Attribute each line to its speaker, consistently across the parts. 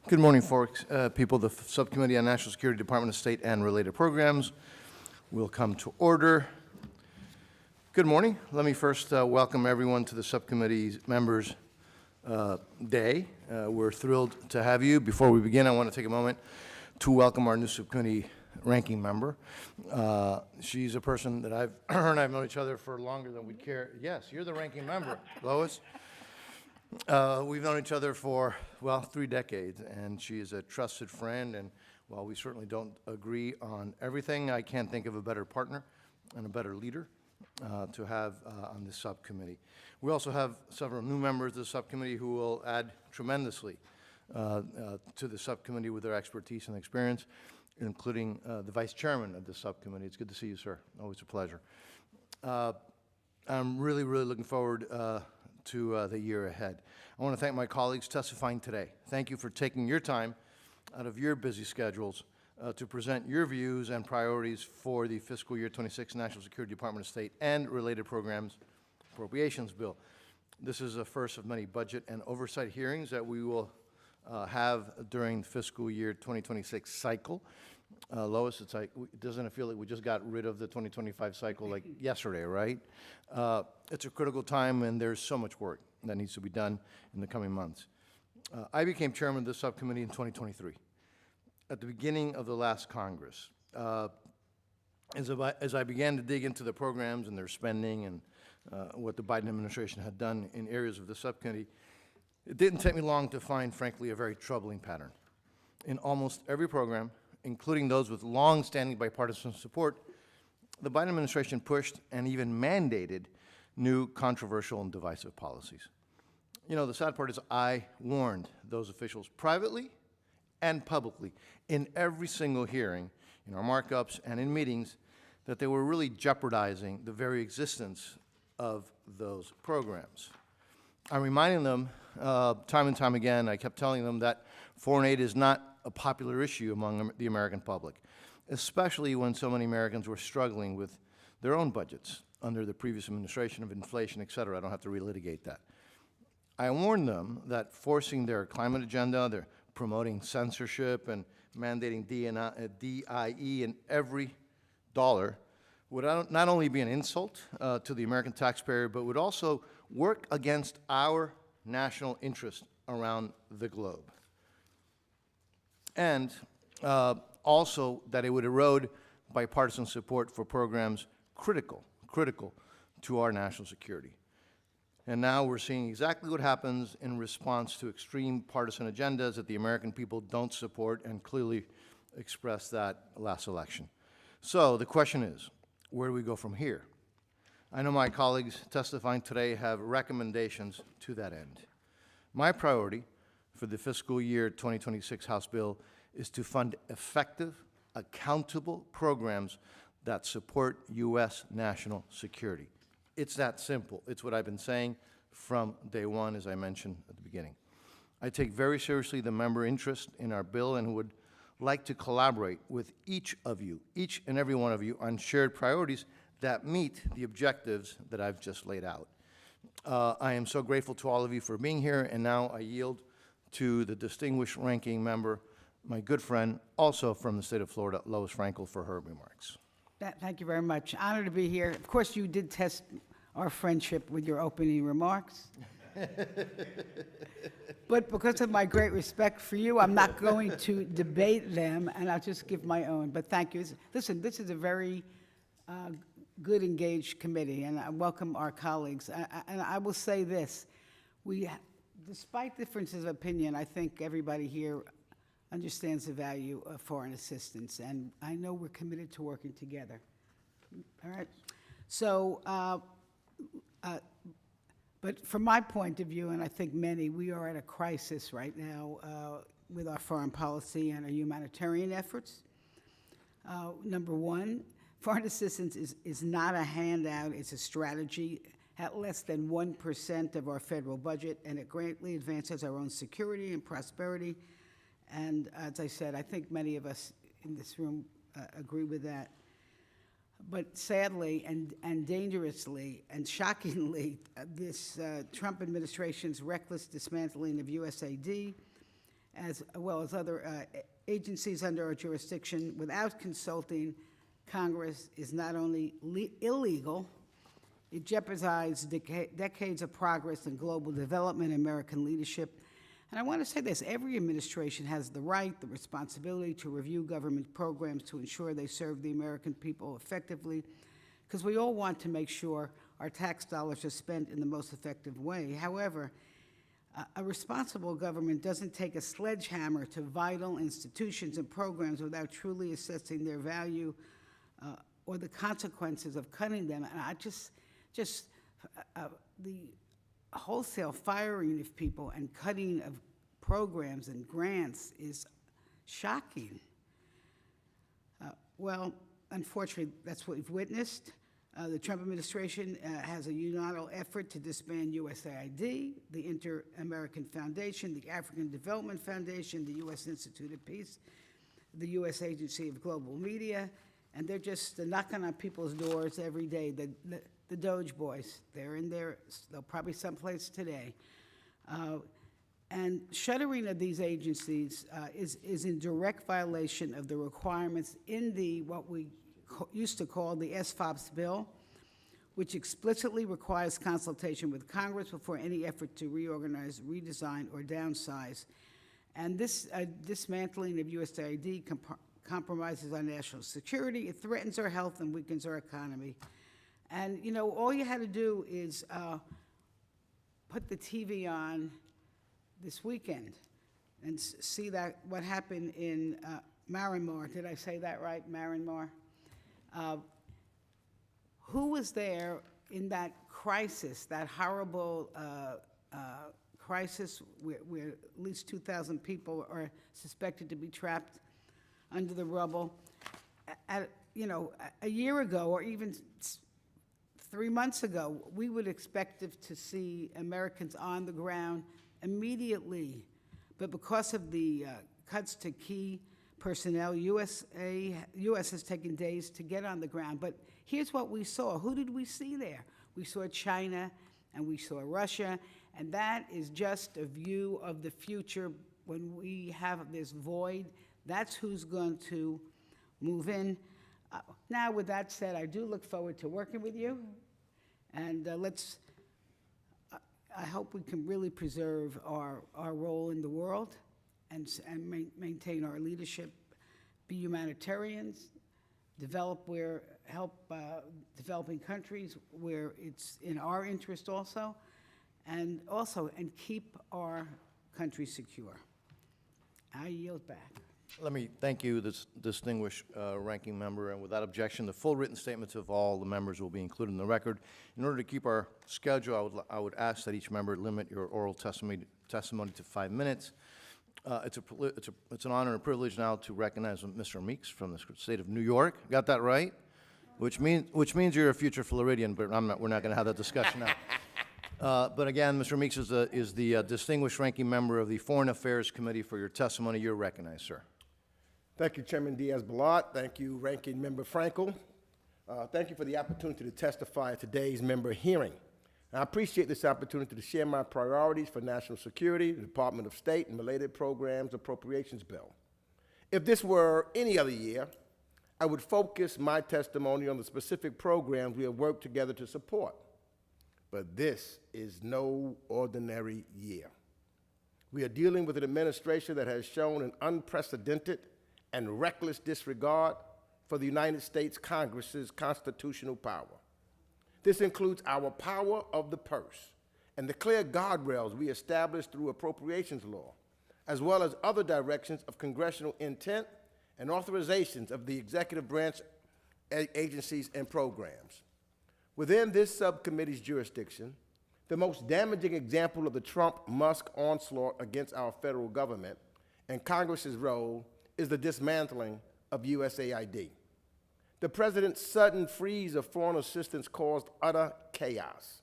Speaker 1: Good morning, folks. People, the Subcommittee on National Security, Department of State, and Related Programs will come to order. Good morning. Let me first welcome everyone to the Subcommittee's Members' Day. We're thrilled to have you. Before we begin, I want to take a moment to welcome our new Subcommittee ranking member. She's a person that her and I have known each other for longer than we'd care. Yes, you're the ranking member, Lois. We've known each other for, well, 3 decades, and she is a trusted friend, and while we certainly don't agree on everything, I can't think of a better partner and a better leader to have on this subcommittee. We also have several new members of the subcommittee who will add tremendously to the subcommittee with their expertise and experience, including the vice chairman of the subcommittee. It's good to see you, sir. Always a pleasure. I'm really looking forward to the year ahead. I want to thank my colleagues testifying today. Thank you for taking your time out of your busy schedules to present your views and priorities for the fiscal year 26 National Security Department of State and Related Programs Appropriations Bill. This is the first of many budget and oversight hearings that we will have during the fiscal year 2026 cycle. Lois, it's like, doesn't it feel like we just got rid of the 2025 cycle like yesterday, right? It's a critical time, and there's so much work that needs to be done in the coming months. I became chairman of this subcommittee in 2023, at the beginning of the last Congress. As I began to dig into the programs and their spending and what the Biden administration had done in areas of the subcommittee, it didn't take me long to find, frankly, a very troubling pattern. In almost every program, including those with long-standing bipartisan support, the Biden administration pushed and even mandated new controversial and divisive policies. You know, the sad part is I warned those officials privately and publicly in every single hearing, in our markups and in meetings, that they were really jeopardizing the very existence of those programs. I'm reminding them time and time again, I kept telling them that foreign aid is not a popular issue among the American public, especially when so many Americans were struggling with their own budgets under the previous administration of inflation, et cetera. I don't have to relitigate that. I warned them that forcing their climate agenda, they're promoting censorship and mandating DIE in every dollar would not only be an insult to the American taxpayer, but would also work against our national interest around the globe. And also that it would erode bipartisan support for programs critical to our national security. And now we're seeing exactly what happens in response to extreme partisan agendas that the American people don't support and clearly expressed that last election. So the question is, where do we go from here? I know my colleagues testifying today have recommendations to that end. My priority for the fiscal year 2026 House bill is to fund effective, accountable programs that support U.S. national security. It's that simple. It's what I've been saying from day one, as I mentioned at the beginning. I take very seriously the member interest in our bill and would like to collaborate with each and every one of you on shared priorities that meet the objectives that I've just laid out. I am so grateful to all of you for being here, and now I yield to the distinguished ranking member, my good friend, also from the state of Florida, Lois Frankel, for her remarks.
Speaker 2: Thank you very much. Honored to be here. Of course, you did test our friendship with your opening remarks. But because of my great respect for you, I'm not going to debate them, and I'll just give my own. But thank you. Listen, this is a very good, engaged committee, and I welcome our colleagues. And I will say this. Despite differences of opinion, I think everybody here understands the value of foreign assistance, and I know we're committed to working together. All right? So, but from my point of view, and I think many, we are at a crisis right now with our foreign policy and our humanitarian efforts. Number one, foreign assistance is not a handout, it's a strategy at less than 1% of our federal budget, and it greatly advances our own security and prosperity. And as I said, I think many of us in this room agree with that. But sadly and dangerously and shockingly, this Trump administration's reckless dismantling of USAID as well as other agencies under our jurisdiction without consulting Congress is not only illegal, it jeopardizes decades of progress in global development and American leadership. And I want to say this, every administration has the right, the responsibility to review government programs to ensure they serve the American people effectively, because we all want to make sure our tax dollars are spent in the most effective way. However, a responsible government doesn't take a sledgehammer to vital institutions and programs without truly assessing their value or the consequences of cutting them. And I just the wholesale firing of people and cutting of programs and grants is shocking. Well, unfortunately, that's what we've witnessed. The Trump administration has a unilateral effort to disband USAID, the Inter-American Foundation, the African Development Foundation, the U.S. Institute of Peace, the U.S. Agency of Global Media, and they're just knocking on people's doors every day. The Doge boys, they're in there, they'll probably someplace today. And shuttering of these agencies is in direct violation of the requirements in the, what we used to call the SFOPS bill, which explicitly requires consultation with Congress before any effort to reorganize, redesign, or downsize. And this dismantling of USAID compromises our national security, it threatens our health and weakens our economy. And, you know, all you had to do is put the TV on this weekend and see that what happened in Myanmar. Did I say that right, Myanmar? Who was there in that crisis, that horrible crisis where at least 2,000 people are suspected to be trapped under the rubble? You know, a year ago or even 3 months ago, we would expect to see Americans on the ground immediately. But because of the cuts to key personnel, U.S. has taken days to get on the ground. But here's what we saw. Who did we see there? We saw China and we saw Russia, and that is just a view of the future. When we have this void, that's who's going to move in. Now, with that said, I do look forward to working with you, and I hope we can really preserve our role in the world and maintain our leadership, be humanitarians, help developing countries where it's in our interest also, and keep our country secure. I yield back.
Speaker 1: Let me thank you, this distinguished ranking member, and without objection, the full written statements of all the members will be included in the record. In order to keep our schedule, I would ask that each member limit your oral testimony to 5 minutes. It's an honor and a privilege now to recognize Mr. Meeks from the state of New York. Got that right? Which means you're a future Floridian, but we're not going to have that discussion now. But again, Mr. Meeks is the distinguished ranking member of the Foreign Affairs Committee. For your testimony, you're recognized, sir.
Speaker 3: Thank you, Chairman Diaz-Balart. Thank you, Ranking Member Frankel. Thank you for the opportunity to testify at today's member hearing. I appreciate this opportunity to share my priorities for national security, the Department of State, and related programs appropriations bill. If this were any other year, I would focus my testimony on the specific programs we have worked together to support. But this is no ordinary year. We are dealing with an administration that has shown an unprecedented and reckless disregard for the United States Congress's constitutional power. This includes our power of the purse and the clear guardrails we established through appropriations law, as well as other directions of congressional intent and authorizations of the executive branch agencies and programs. Within this subcommittee's jurisdiction, the most damaging example of the Trump-Musk onslaught against our federal government and Congress's role is the dismantling of USAID. The president's sudden freeze of foreign assistance caused utter chaos.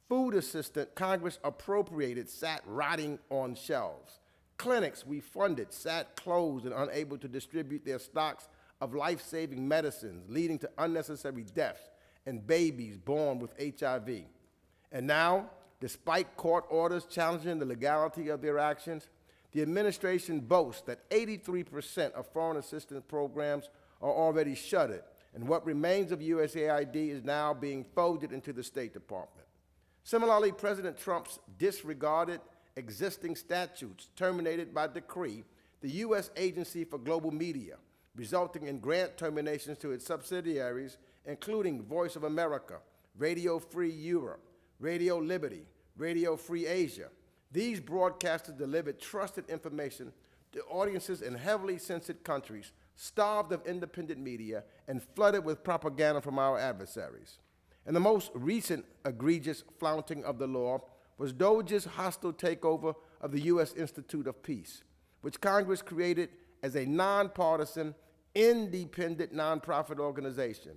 Speaker 3: Food assistance Congress appropriated sat rotting on shelves. Clinics we funded sat closed and unable to distribute their stocks of life-saving medicines, leading to unnecessary deaths and babies born with HIV. And now, despite court orders challenging the legality of their actions, the administration boasts that 83% of foreign assistance programs are already shuttered, and what remains of USAID is now being folded into the State Department. Similarly, President Trump's disregarded existing statutes terminated by decree the U.S. Agency for Global Media, resulting in grant terminations to its subsidiaries, including Voice of America, Radio Free Europe, Radio Liberty, Radio Free Asia. These broadcasters delivered trusted information to audiences in heavily censored countries, starved of independent media, and flooded with propaganda from our adversaries. And the most recent egregious flouting of the law was DOJ's hostile takeover of the U.S. Institute of Peace, which Congress created as a nonpartisan, independent nonprofit organization.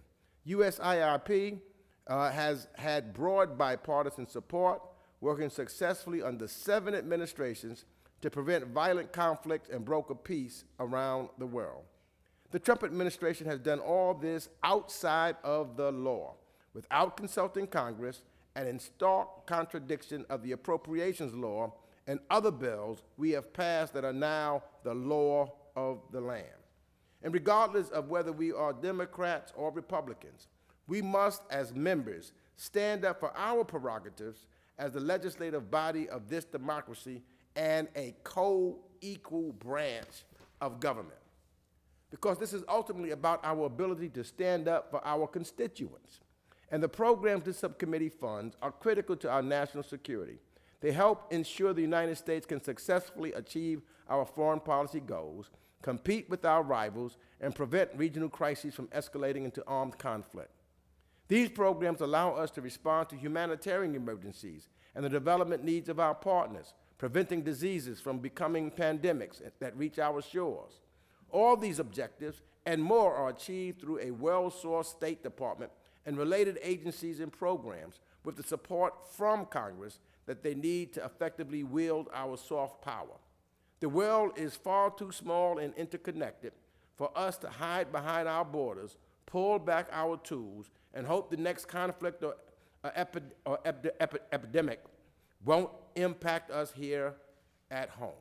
Speaker 3: USIRP has had broad bipartisan support, working successfully under 7 administrations to prevent violent conflict and broker peace around the world. The Trump administration has done all this outside of the law, without consulting Congress, and in stark contradiction of the Appropriations law and other bills we have passed that are now the law of the land. And regardless of whether we are Democrats or Republicans, we must, as members, stand up for our prerogatives as the legislative body of this democracy and a co-equal branch of government. Because this is ultimately about our ability to stand up for our constituents. And the programs this subcommittee funds are critical to our national security. They help ensure the United States can successfully achieve our foreign policy goals, compete with our rivals, and prevent regional crises from escalating into armed conflict. These programs allow us to respond to humanitarian emergencies and the development needs of our partners, preventing diseases from becoming pandemics that reach our shores. All these objectives and more are achieved through a well-sourced State Department and related agencies and programs with the support from Congress that they need to effectively wield our soft power. The world is far too small and interconnected for us to hide behind our borders, pull back our tools, and hope the next conflict or epidemic won't impact us here at home.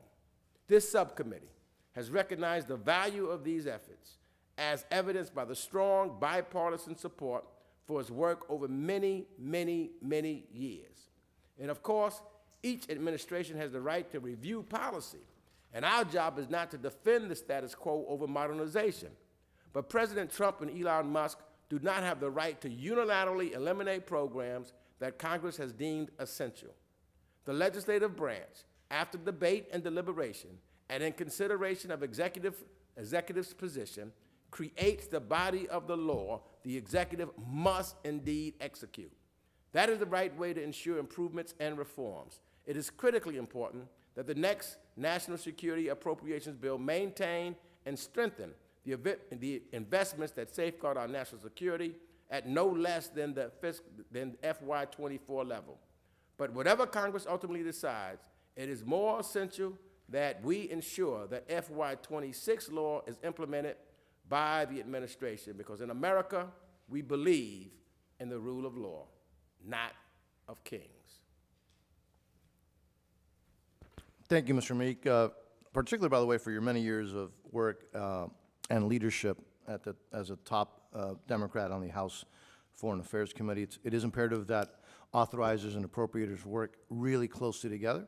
Speaker 3: This subcommittee has recognized the value of these efforts as evidenced by the strong bipartisan support for its work over many, many, many years. And of course, each administration has the right to review policy, and our job is not to defend the status quo over modernization. But President Trump and Elon Musk do not have the right to unilaterally eliminate programs that Congress has deemed essential. The legislative branch, after debate and deliberation, and in consideration of executive's position, creates the body of the law the executive must indeed execute. That is the right way to ensure improvements and reforms. It is critically important that the next National Security Appropriations Bill maintain and strengthen the investments that safeguard our national security at no less than the FY24 level. But whatever Congress ultimately decides, it is more essential that we ensure that FY26 law is implemented by the administration, because in America, we believe in the rule of law, not of kings.
Speaker 1: Thank you, Mr. Meek, particularly, by the way, for your many years of work and leadership as a top Democrat on the House Foreign Affairs Committee. It is imperative that authorizers and appropriators work really closely together,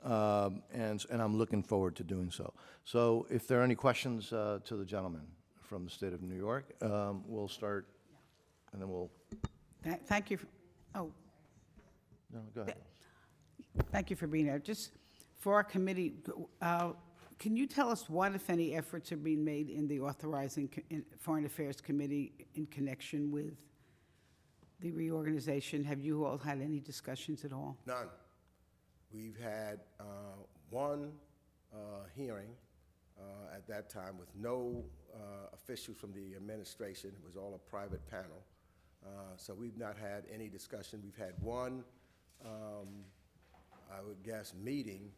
Speaker 1: and I'm looking forward to doing so. So if there are any questions to the gentleman from the state of New York, we'll start, and then we'll...
Speaker 2: Thank you. Oh,
Speaker 1: No, go ahead.
Speaker 2: thank you for being here. Just for our committee, can you tell us what, if any, efforts are being made in the authorizing Foreign Affairs Committee in connection with the reorganization? Have you all had any discussions at all?
Speaker 3: None. We've had one hearing at that time with no officials from the administration. It was all a private panel. So we've not had any discussion. We've had one, I would guess, meeting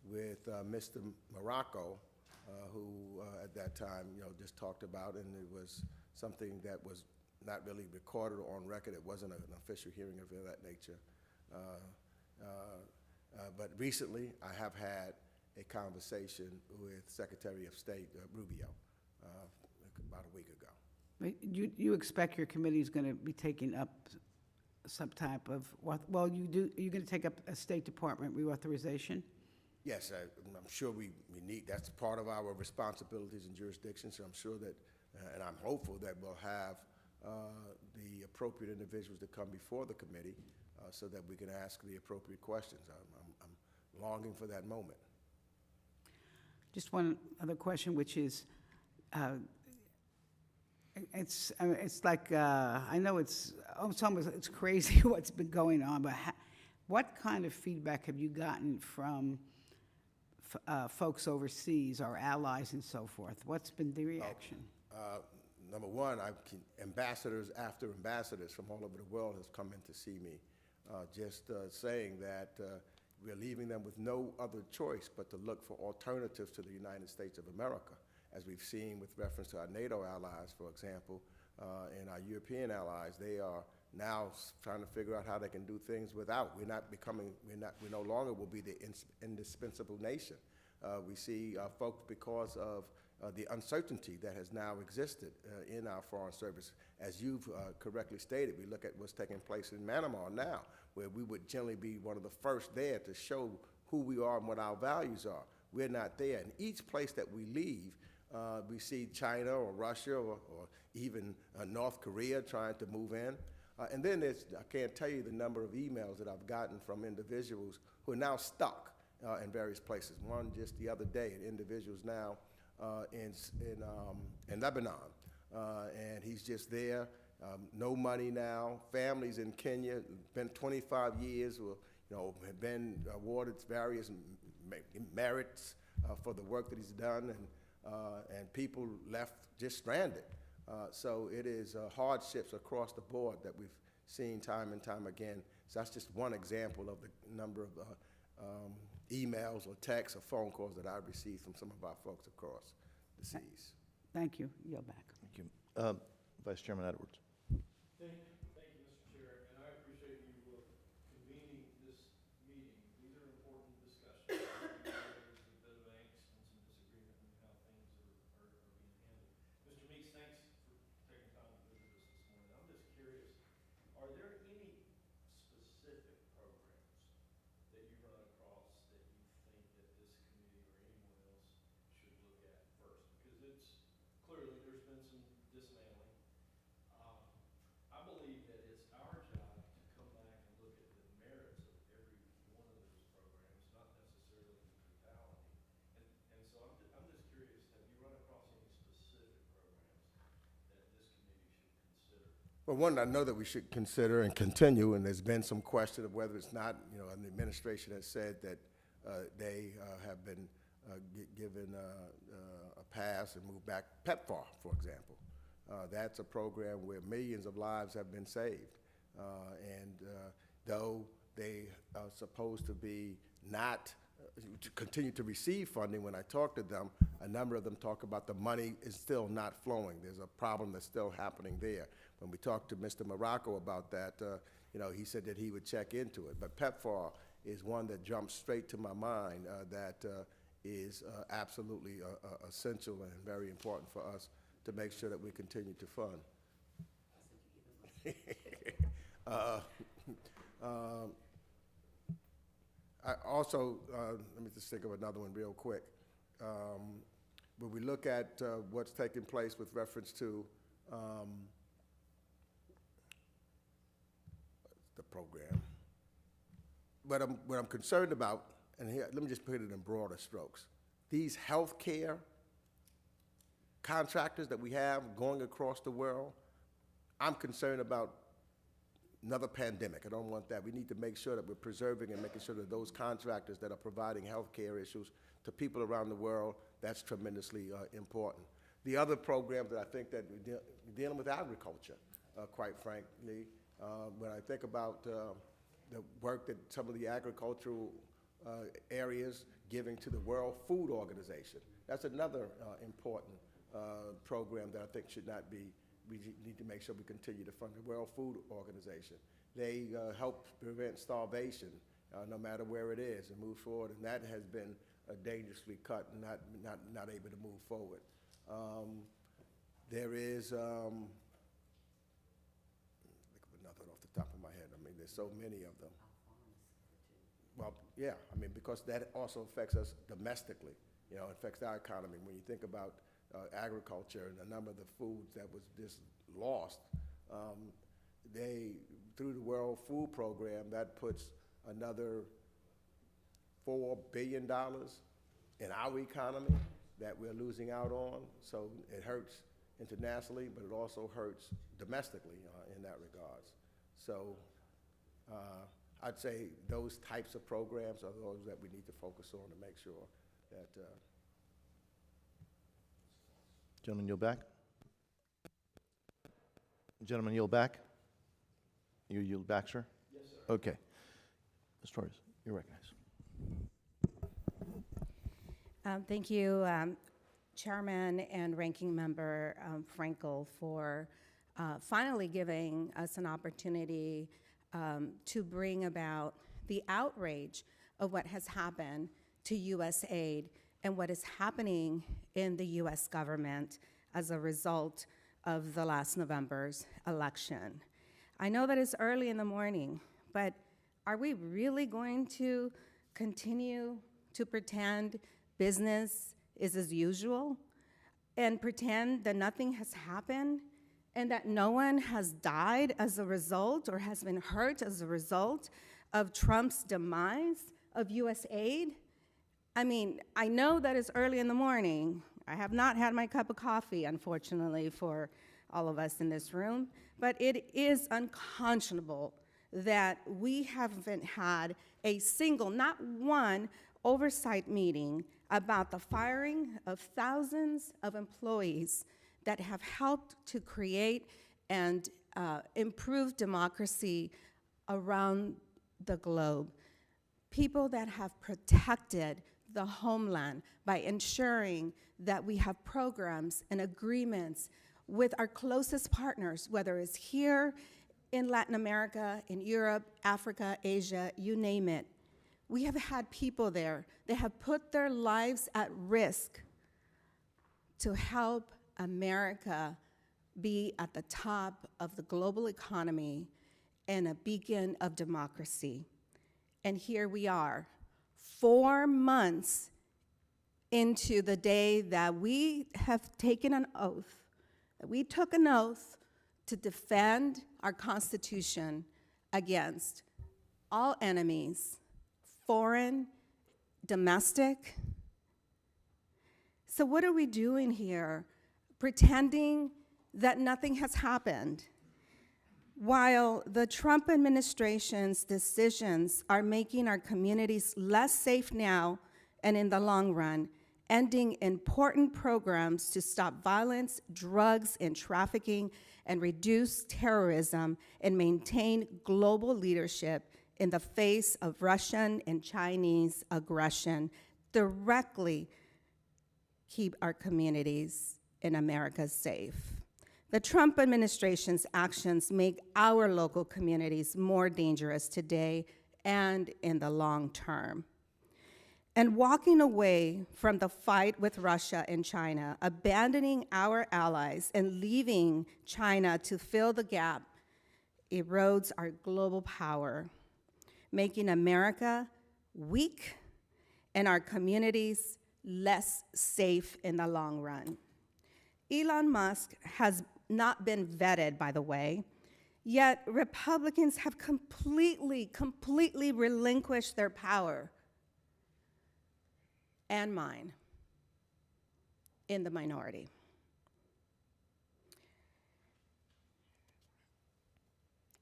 Speaker 3: with Mr. Morocco, who at that time, just talked about, and it was something that was not really recorded or on record. It wasn't an official hearing of that nature. But recently, I have had a conversation with Secretary of State Rubio about a week ago.
Speaker 2: But you expect your committee is going to be taking up some type of, well, you're going to take up a State Department reauthorization?
Speaker 3: Yes, I'm sure we need, that's part of our responsibilities and jurisdictions, so I'm sure that, and I'm hopeful that we'll have the appropriate individuals to come before the committee so that we can ask the appropriate questions. I'm longing for that moment.
Speaker 2: Just one other question, which is, it's like, I know it's almost, it's crazy what's been going on, but what kind of feedback have you gotten from folks overseas, our allies and so forth? What's been the reaction?
Speaker 3: Number one, ambassadors after ambassadors from all over the world has come in to see me, just saying that we're leaving them with no other choice but to look for alternatives to the United States of America, as we've seen with reference to our NATO allies, for example, and our European allies. They are now trying to figure out how they can do things without. We no longer will be the indispensable nation. We see folks, because of the uncertainty that has now existed in our foreign service. As you've correctly stated, we look at what's taking place in Myanmar now, where we would generally be one of the first there to show who we are and what our values are. We're not there. In each place that we leave, we see China or Russia or even North Korea trying to move in. And then I can't tell you the number of emails that I've gotten from individuals who are now stuck in various places. One just the other day, an individual's now in Lebanon, and he's just there, no money now. Families in Kenya, been 25 years, have been awarded various merits for the work that he's done, and people left just stranded. So it is hardships across the board that we've seen time and time again. So that's just one example of the number of emails or texts or phone calls that I've received from some of our folks across the seas.
Speaker 2: Thank you. Yield back.
Speaker 1: Thank you. Vice Chairman Edwards.
Speaker 4: Thank you, Mr. Chair, and I appreciate you convening this meeting. These are important discussions. There's a bit of angst and some disagreement in how things are being handled. Mr. Meeks, thanks for taking time to visit us this morning. I'm just curious, are there any specific programs that you run across that you think that this committee or anyone else should look at first? Because it's clearly there's been some dismantling. I believe that it's our job to come back and look at the merits of every one of those programs, not necessarily the totality. And so I'm just curious, have you run across any specific programs that this committee should consider?
Speaker 3: Well, one I know that we should consider and continue, and there's been some question of whether it's not, and the administration has said that they have been given a pass and moved back PEPFAR, for example. That's a program where millions of lives have been saved. Though they are supposed to be not to continue to receive funding, when I talk to them, a number of them talk about the money is still not flowing. There's a problem that's still happening there. When we talked to Mr. Morocco about that, he said that he would check into it. But PEPFAR is one that jumps straight to my mind that is absolutely essential and very important for us to make sure that we continue to fund. I also, let me just think of another one real quick. When we look at what's taking place with reference to the program, what I'm concerned about, and here, let me just put it in broader strokes. These healthcare contractors that we have going across the world, I'm concerned about another pandemic. I don't want that. We need to make sure that we're preserving and making sure that those contractors that are providing healthcare issues to people around the world, that's tremendously important. The other program that I think that we're dealing with agriculture, quite frankly, when I think about the work that some of the agricultural areas giving to the World Food Organization, that's another important program that I think should not be, we need to make sure we continue to fund the World Food Organization. They help prevent starvation no matter where it is and move forward, and that has been dangerously cut and not able to move forward. There is, think of nothing off the top of my head. I mean, there's so many of them. Well, yeah, I mean, because that also affects us domestically, you know, it affects our economy. When you think about agriculture and the number of the foods that was just lost, through the World Food Program, that puts another $4 billion in our economy that we're losing out on. So it hurts internationally, but it also hurts domestically in that regards. So I'd say those types of programs are those that we need to focus on to make sure that.
Speaker 1: Gentleman, yield back. Gentleman, yield back. You yield back, sir? Yes, sir. Okay. Ms. Torres, you're recognized.
Speaker 5: Thank you, Chairman and Ranking Member Frankel, for finally giving us an opportunity to bring about the outrage of what has happened to U.S. aid and what is happening in the U.S. government as a result of the last November's election. I know that it's early in the morning, but are we really going to continue to pretend business is as usual and pretend that nothing has happened and that no one has died as a result or has been hurt as a result of Trump's demise of U.S. aid? I mean, I know that it's early in the morning. I have not had my cup of coffee, unfortunately, for all of us in this room, but it is unconscionable that we haven't had a single, not one, oversight meeting about the firing of thousands of employees that have helped to create and improve democracy around the globe. People that have protected the homeland by ensuring that we have programs and agreements with our closest partners, whether it's here in Latin America, in Europe, Africa, Asia, you name it. We have had people there that have put their lives at risk to help America be at the top of the global economy and a beacon of democracy. And here we are, 4 months into the day that we have taken an oath, that we took an oath to defend our Constitution against all enemies, foreign, domestic. So what are we doing here? Pretending that nothing has happened, while the Trump administration's decisions are making our communities less safe now and in the long run, ending important programs to stop violence, drugs, and trafficking, and reduce terrorism, and maintain global leadership in the face of Russian and Chinese aggression, directly keep our communities in America safe. The Trump administration's actions make our local communities more dangerous today and in the long term. And walking away from the fight with Russia and China, abandoning our allies and leaving China to fill the gap, erodes our global power, making America weak and our communities less safe in the long run. Elon Musk has not been vetted, by the way, yet Republicans have completely relinquished their power, and mine, in the minority.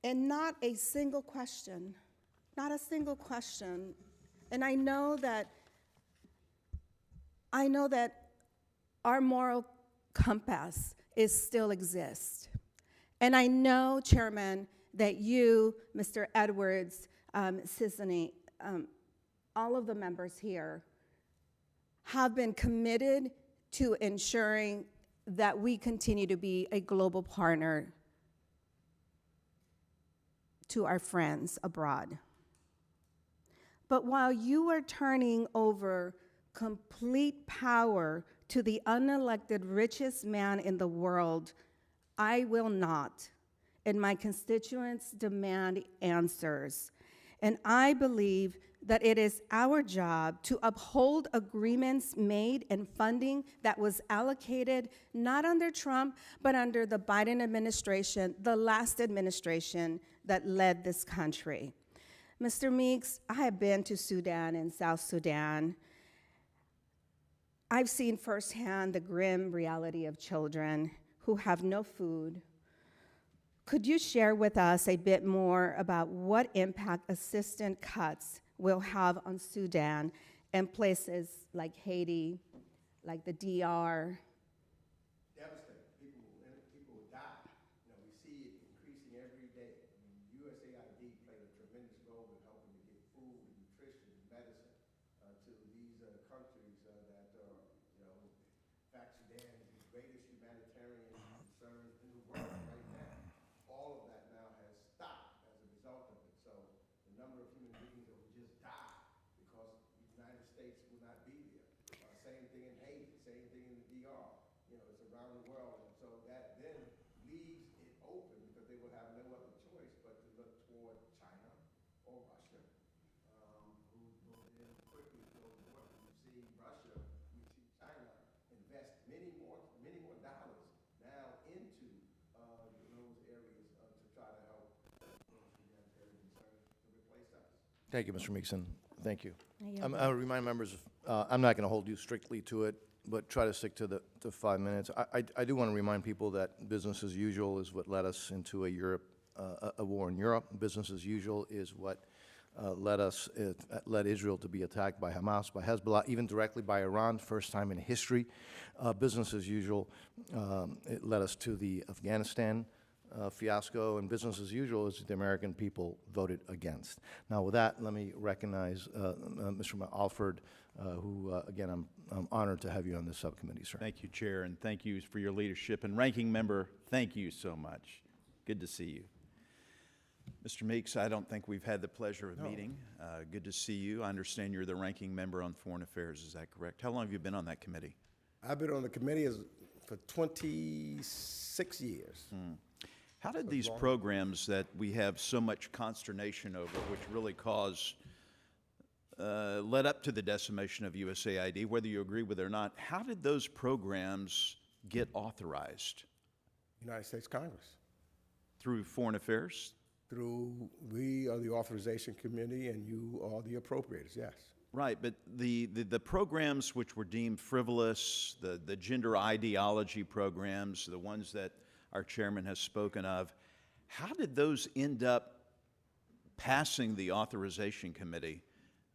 Speaker 5: And not a single question, and I know that our moral compass still exists. And I know, Chairman, that you, Mr. Edwards, Sisney, all of the members here have been committed to ensuring that we continue to be a global partner to our friends abroad. But while you are turning over complete power to the unelected richest man in the world, I will not. And my constituents demand answers. And I believe that it is our job to uphold agreements made and funding that was allocated not under Trump, but under the Biden administration, the last administration that led this country. Mr. Meeks, I have been to Sudan and South Sudan. I've seen firsthand the grim reality of children who have no food. Could you share with us a bit more about what impact assistance cuts will have on Sudan and places like Haiti, like the DR?
Speaker 3: Devastating. People will die. You know, we see it increasing every day. I mean, USAID played a tremendous role in helping to get food and nutrition and medicine to these countries that are, you know, in fact, Sudan is the greatest humanitarian concern in the world right now. All of that now has stopped as a result of it. So the number of human beings that will just die because the United States will not be there. Same thing in Haiti, same thing in the DR. You know, it's around the world. And so that then leaves it open because they will have no other choice but to look toward China or Russia, who will then quickly go north. You see Russia, you see China invest many more dollars now into those areas to try to help those humanitarian concerns to replace us.
Speaker 1: Thank you, Mr. Meekson. Thank you.
Speaker 5: Yeah.
Speaker 1: I'll remind members, I'm not going to hold you strictly to it, but try to stick to the 5 minutes. I do want to remind people that business as usual is what led us into a war in Europe. Business as usual is what led Israel to be attacked by Hamas, by Hezbollah, even directly by Iran, first time in history. Business as usual, it led us to the Afghanistan fiasco, and business as usual is the American people voted against. Now, with that, let me recognize Mr. Alford, who, again, I'm honored to have you on this subcommittee, sir.
Speaker 6: Thank you, Chair, and thank you for your leadership. And Ranking Member, thank you so much. Good to see you. Mr. Meeks, I don't think we've had the pleasure of meeting. Good to see you. I understand you're the Ranking Member on Foreign Affairs. Is that correct? How long have you been on that committee?
Speaker 3: I've been on the committee for 26 years.
Speaker 6: How did these programs that we have so much consternation over, which really led up to the decimation of USAID, whether you agree with it or not, how did those programs get authorized?
Speaker 3: United States Congress.
Speaker 6: Through Foreign Affairs?
Speaker 3: We are the Authorization Committee and you are the Appropriators, yes.
Speaker 6: Right, but the programs which were deemed frivolous, the gender ideology programs, the ones that our chairman has spoken of, how did those end up passing the Authorization Committee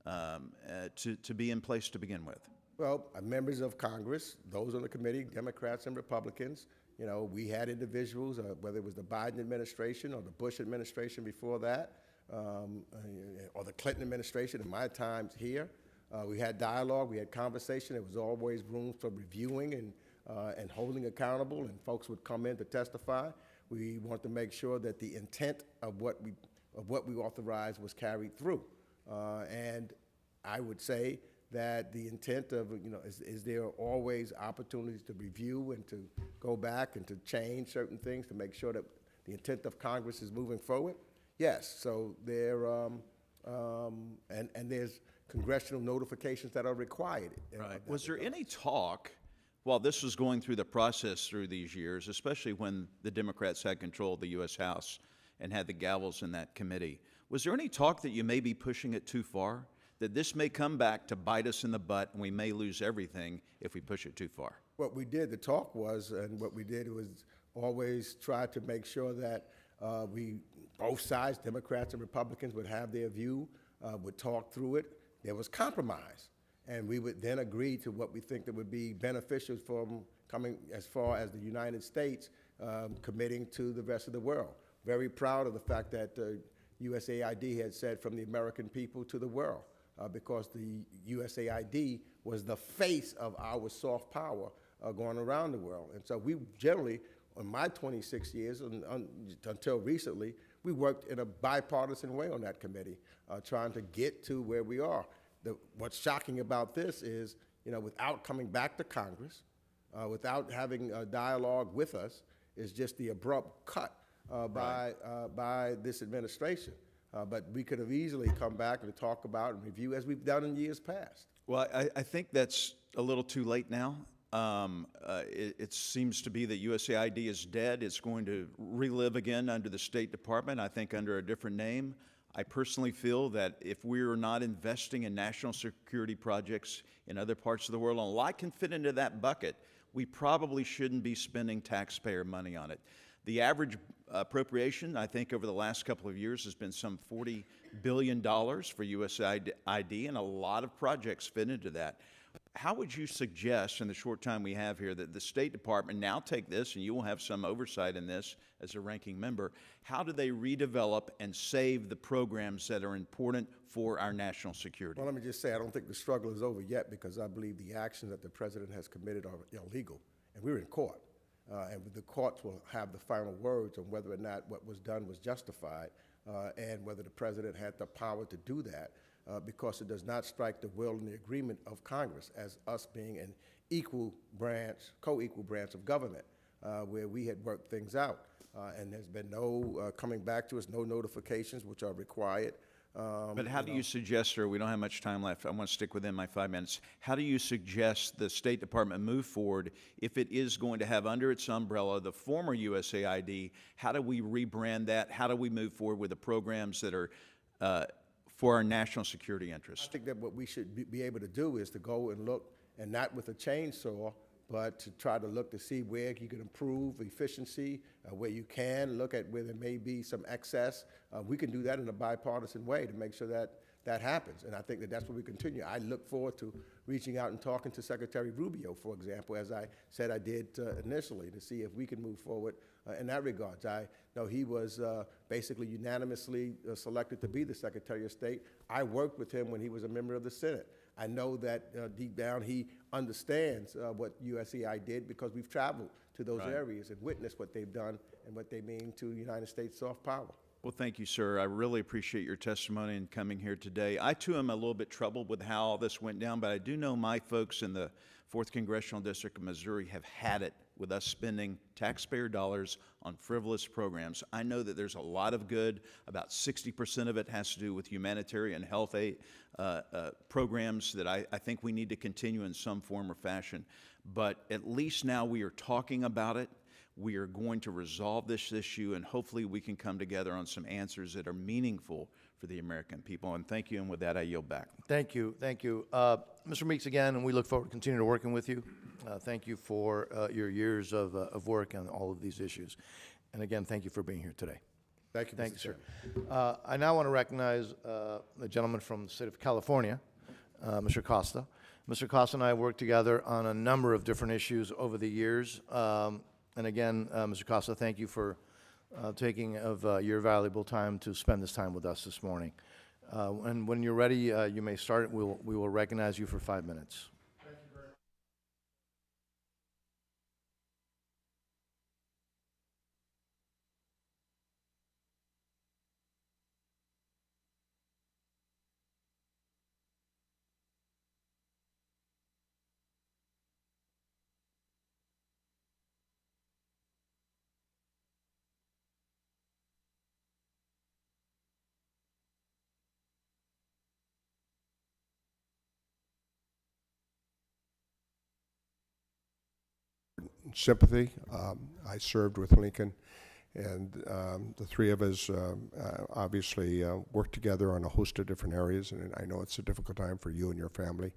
Speaker 6: to be in place to begin with?
Speaker 3: Well, members of Congress, those on the committee, Democrats and Republicans, you know, we had individuals, whether it was the Biden administration or the Bush administration before that, or the Clinton administration in my times here. We had dialogue, we had conversation. There was always room for reviewing and holding accountable, and folks would come in to testify. We wanted to make sure that the intent of what we authorized was carried through. And I would say that the intent of, you know, is there always opportunities to review and to go back and to change certain things to make sure that the intent of Congress is moving forward? Yes. So there, and there's congressional notifications that are required.
Speaker 6: Right. Was there any talk while this was going through the process through these years, especially when the Democrats had control of the U.S. House and had the gavels in that committee, was there any talk that you may be pushing it too far? That this may come back to bite us in the butt and we may lose everything if we push it too far? What
Speaker 3: we did, the talk was, and what we did was always try to make sure that both sides, Democrats and Republicans, would have their view, would talk through it. There was compromise. And we would then agree to what we think that would be beneficial from coming as far as the United States committing to the rest of the world. Very proud of the fact that USAID had said from the American people to the world, because the USAID was the face of our soft power going around the world. And so we generally, in my 26 years until recently, we worked in a bipartisan way on that committee, trying to get to where we are. What's shocking about this is without coming back to Congress, without having a dialogue with us, is just the abrupt cut by this administration. But we could have easily come back and talk about and review as we've done in years past.
Speaker 6: Well, I think that's a little too late now. It seems to be that USAID is dead. It's going to relive again under the State Department, I think under a different name. I personally feel that if we're not investing in national security projects in other parts of the world, and a lot can fit into that bucket, we probably shouldn't be spending taxpayer money on it. The average appropriation, I think, over the last couple of years has been some $40 billion for USAID, and a lot of projects fit into that. How would you suggest, in the short time we have here, that the State Department now take this, and you will have some oversight in this as a ranking member, how do they redevelop and save the programs that are important for our national security?
Speaker 3: Well, let me just say, I don't think the struggle is over yet, because I believe the actions that the president has committed are illegal, and we're in court. And the courts will have the final words on whether or not what was done was justified, and whether the president had the power to do that, because it does not strike the will and the agreement of Congress as us being an equal branch, co-equal branch of government, where we had worked things out. And there's been no coming back to us, no notifications which are required.
Speaker 6: But how do you suggest, sir, we don't have much time left, I want to stick within my 5 minutes, how do you suggest the State Department move forward if it is going to have under its umbrella the former USAID? How do we rebrand that? How do we move forward with the programs that are for our national security interests?
Speaker 3: I think that what we should be able to do is to go and look, and not with a chainsaw, but to try to look to see where you can improve efficiency, where you can look at where there may be some excess. We can do that in a bipartisan way to make sure that that happens, and I think that that's what we continue. I look forward to reaching out and talking to Secretary Rubio, for example, as I said I did initially, to see if we can move forward in that regard. I know he was basically unanimously selected to be the Secretary of State. I worked with him when he was a member of the Senate. I know that deep down he understands what USAID did, because we've traveled to those areas and witnessed what they've done and what they mean to United States soft power.
Speaker 6: Well, thank you, sir. I really appreciate your testimony and coming here today. I, too, am a little bit troubled with how all this went down, but I do know my folks in the 4th Congressional District of Missouri have had it with us spending taxpayer dollars on frivolous programs. I know that there's a lot of good. About 60% of it has to do with humanitarian health aid programs that I think we need to continue in some form or fashion. But at least now we are talking about it. We are going to resolve this issue, and hopefully we can come together on some answers that are meaningful for the American people. And thank you, and with that, I yield back.
Speaker 1: Thank you, thank you. Mr. Meeks, again, and we look forward to continuing to working with you. Thank you for your years of work on all of these issues. And again, thank you for being here today.
Speaker 3: Thank you,
Speaker 1: Thank you,
Speaker 3: Mr.
Speaker 1: sir.
Speaker 3: Chairman.
Speaker 1: I now want to recognize the gentleman from the state of California, Mr. Costa. Mr. Costa and I have worked together on a number of different issues over the years. And again, Mr. Costa, thank you for taking of your valuable time to spend this time with us this morning. And when you're ready, you may start. We will recognize you for 5 minutes.
Speaker 7: Sympathy. I served with Lincoln, and the three of us obviously worked together on a host of different areas, and I know it's a difficult time for you and your family,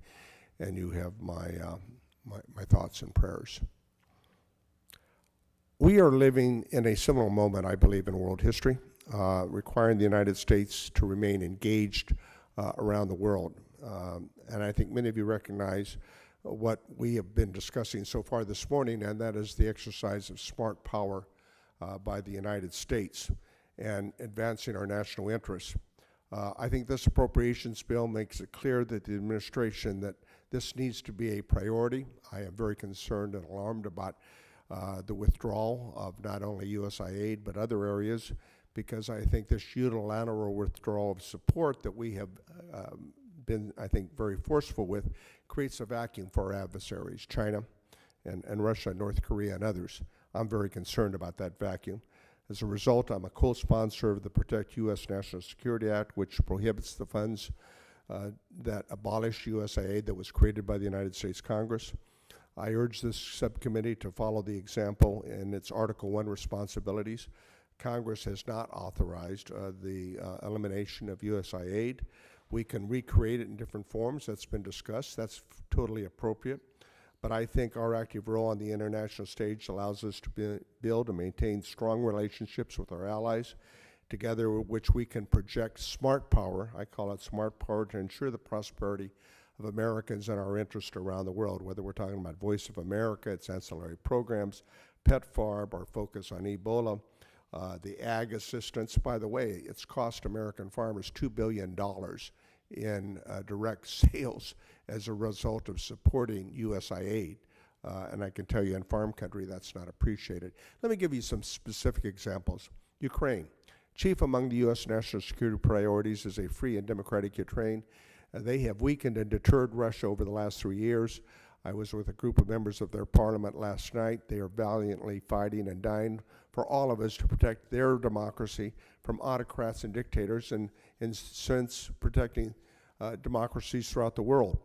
Speaker 7: and you have my thoughts and prayers. We are living in a similar moment, I believe, in world history, requiring the United States to remain engaged around the world. And I think many of you recognize what we have been discussing so far this morning, and that is the exercise of smart power by the United States and advancing our national interests. I think this appropriations bill makes it clear that the administration that this needs to be a priority. I am very concerned and alarmed about the withdrawal of not only USAID but other areas, because I think this unilateral withdrawal of support that we have been, I think, very forceful with, creates a vacuum for our adversaries, China and Russia, North Korea, and others. I'm very concerned about that vacuum. As a result, I'm a co-sponsor of the Protect U.S. National Security Act, which prohibits the funds that abolish USAID that was created by the United States Congress. I urge this subcommittee to follow the example in its Article 1 responsibilities. Congress has not authorized the elimination of USAID. We can recreate it in different forms. That's been discussed. That's totally appropriate. But I think our active role on the international stage allows us to build and maintain strong relationships with our allies, together with which we can project smart power, I call it smart power, to ensure the prosperity of Americans and our interests around the world, whether we're talking about Voice of America, its ancillary programs, PEPFAR, our focus on Ebola, the ag assistance. By the way, it's cost American farmers $2 billion in direct sales as a result of supporting USAID. And I can tell you in farm country that's not appreciated. Let me give you some specific examples. Ukraine. Chief among the U.S. national security priorities is a free and democratic Ukraine. They have weakened and deterred Russia over the last 3 years. I was with a group of members of their parliament last night. They are valiantly fighting and dying for all of us to protect their democracy from autocrats and dictators, and in sense protecting democracies throughout the world.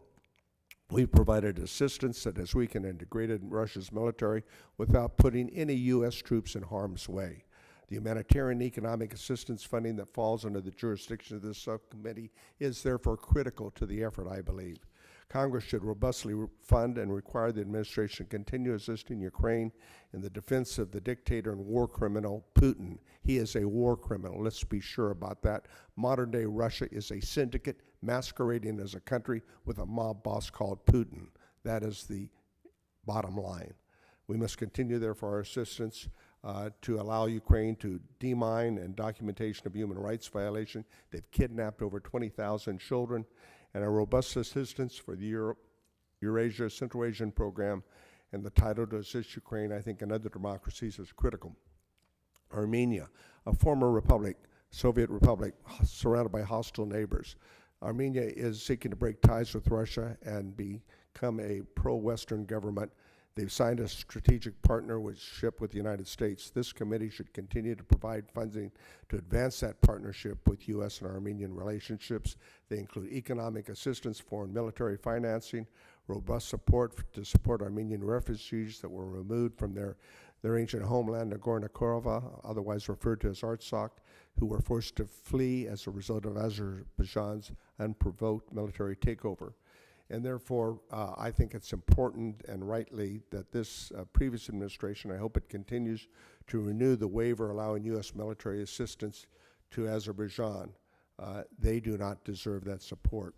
Speaker 7: We've provided assistance that has weakened and degraded Russia's military without putting any U.S. troops in harm's way. The humanitarian economic assistance funding that falls under the jurisdiction of this subcommittee is therefore critical to the effort, I believe. Congress should robustly fund and require the administration to continue assisting Ukraine in the defense of the dictator and war criminal Putin. He is a war criminal, let's be sure about that. Modern-day Russia is a syndicate masquerading as a country with a mob boss called Putin. That is the bottom line. We must continue, therefore, our assistance to allow Ukraine to demine and documentation of human rights violation. They've kidnapped over 20,000 children, and a robust assistance for the Eurasia Central Asian Program and the title to assist Ukraine, I think, and other democracies is critical. Armenia, a former republic, Soviet republic, surrounded by hostile neighbors. Armenia is seeking to break ties with Russia and become a pro-Western government. They've signed a strategic partnership with the United States. This committee should continue to provide funding to advance that partnership with U.S. and Armenian relationships. They include economic assistance, foreign military financing, robust support to support Armenian refugees that were removed from their ancient homeland, Nagorno-Karabakh, otherwise referred to as Artsakh, who were forced to flee as a result of Azerbaijan's unprovoked military takeover. And therefore, I think it's important and rightly that this previous administration, I hope it continues to renew the waiver allowing U.S. military assistance to Azerbaijan. They do not deserve that support.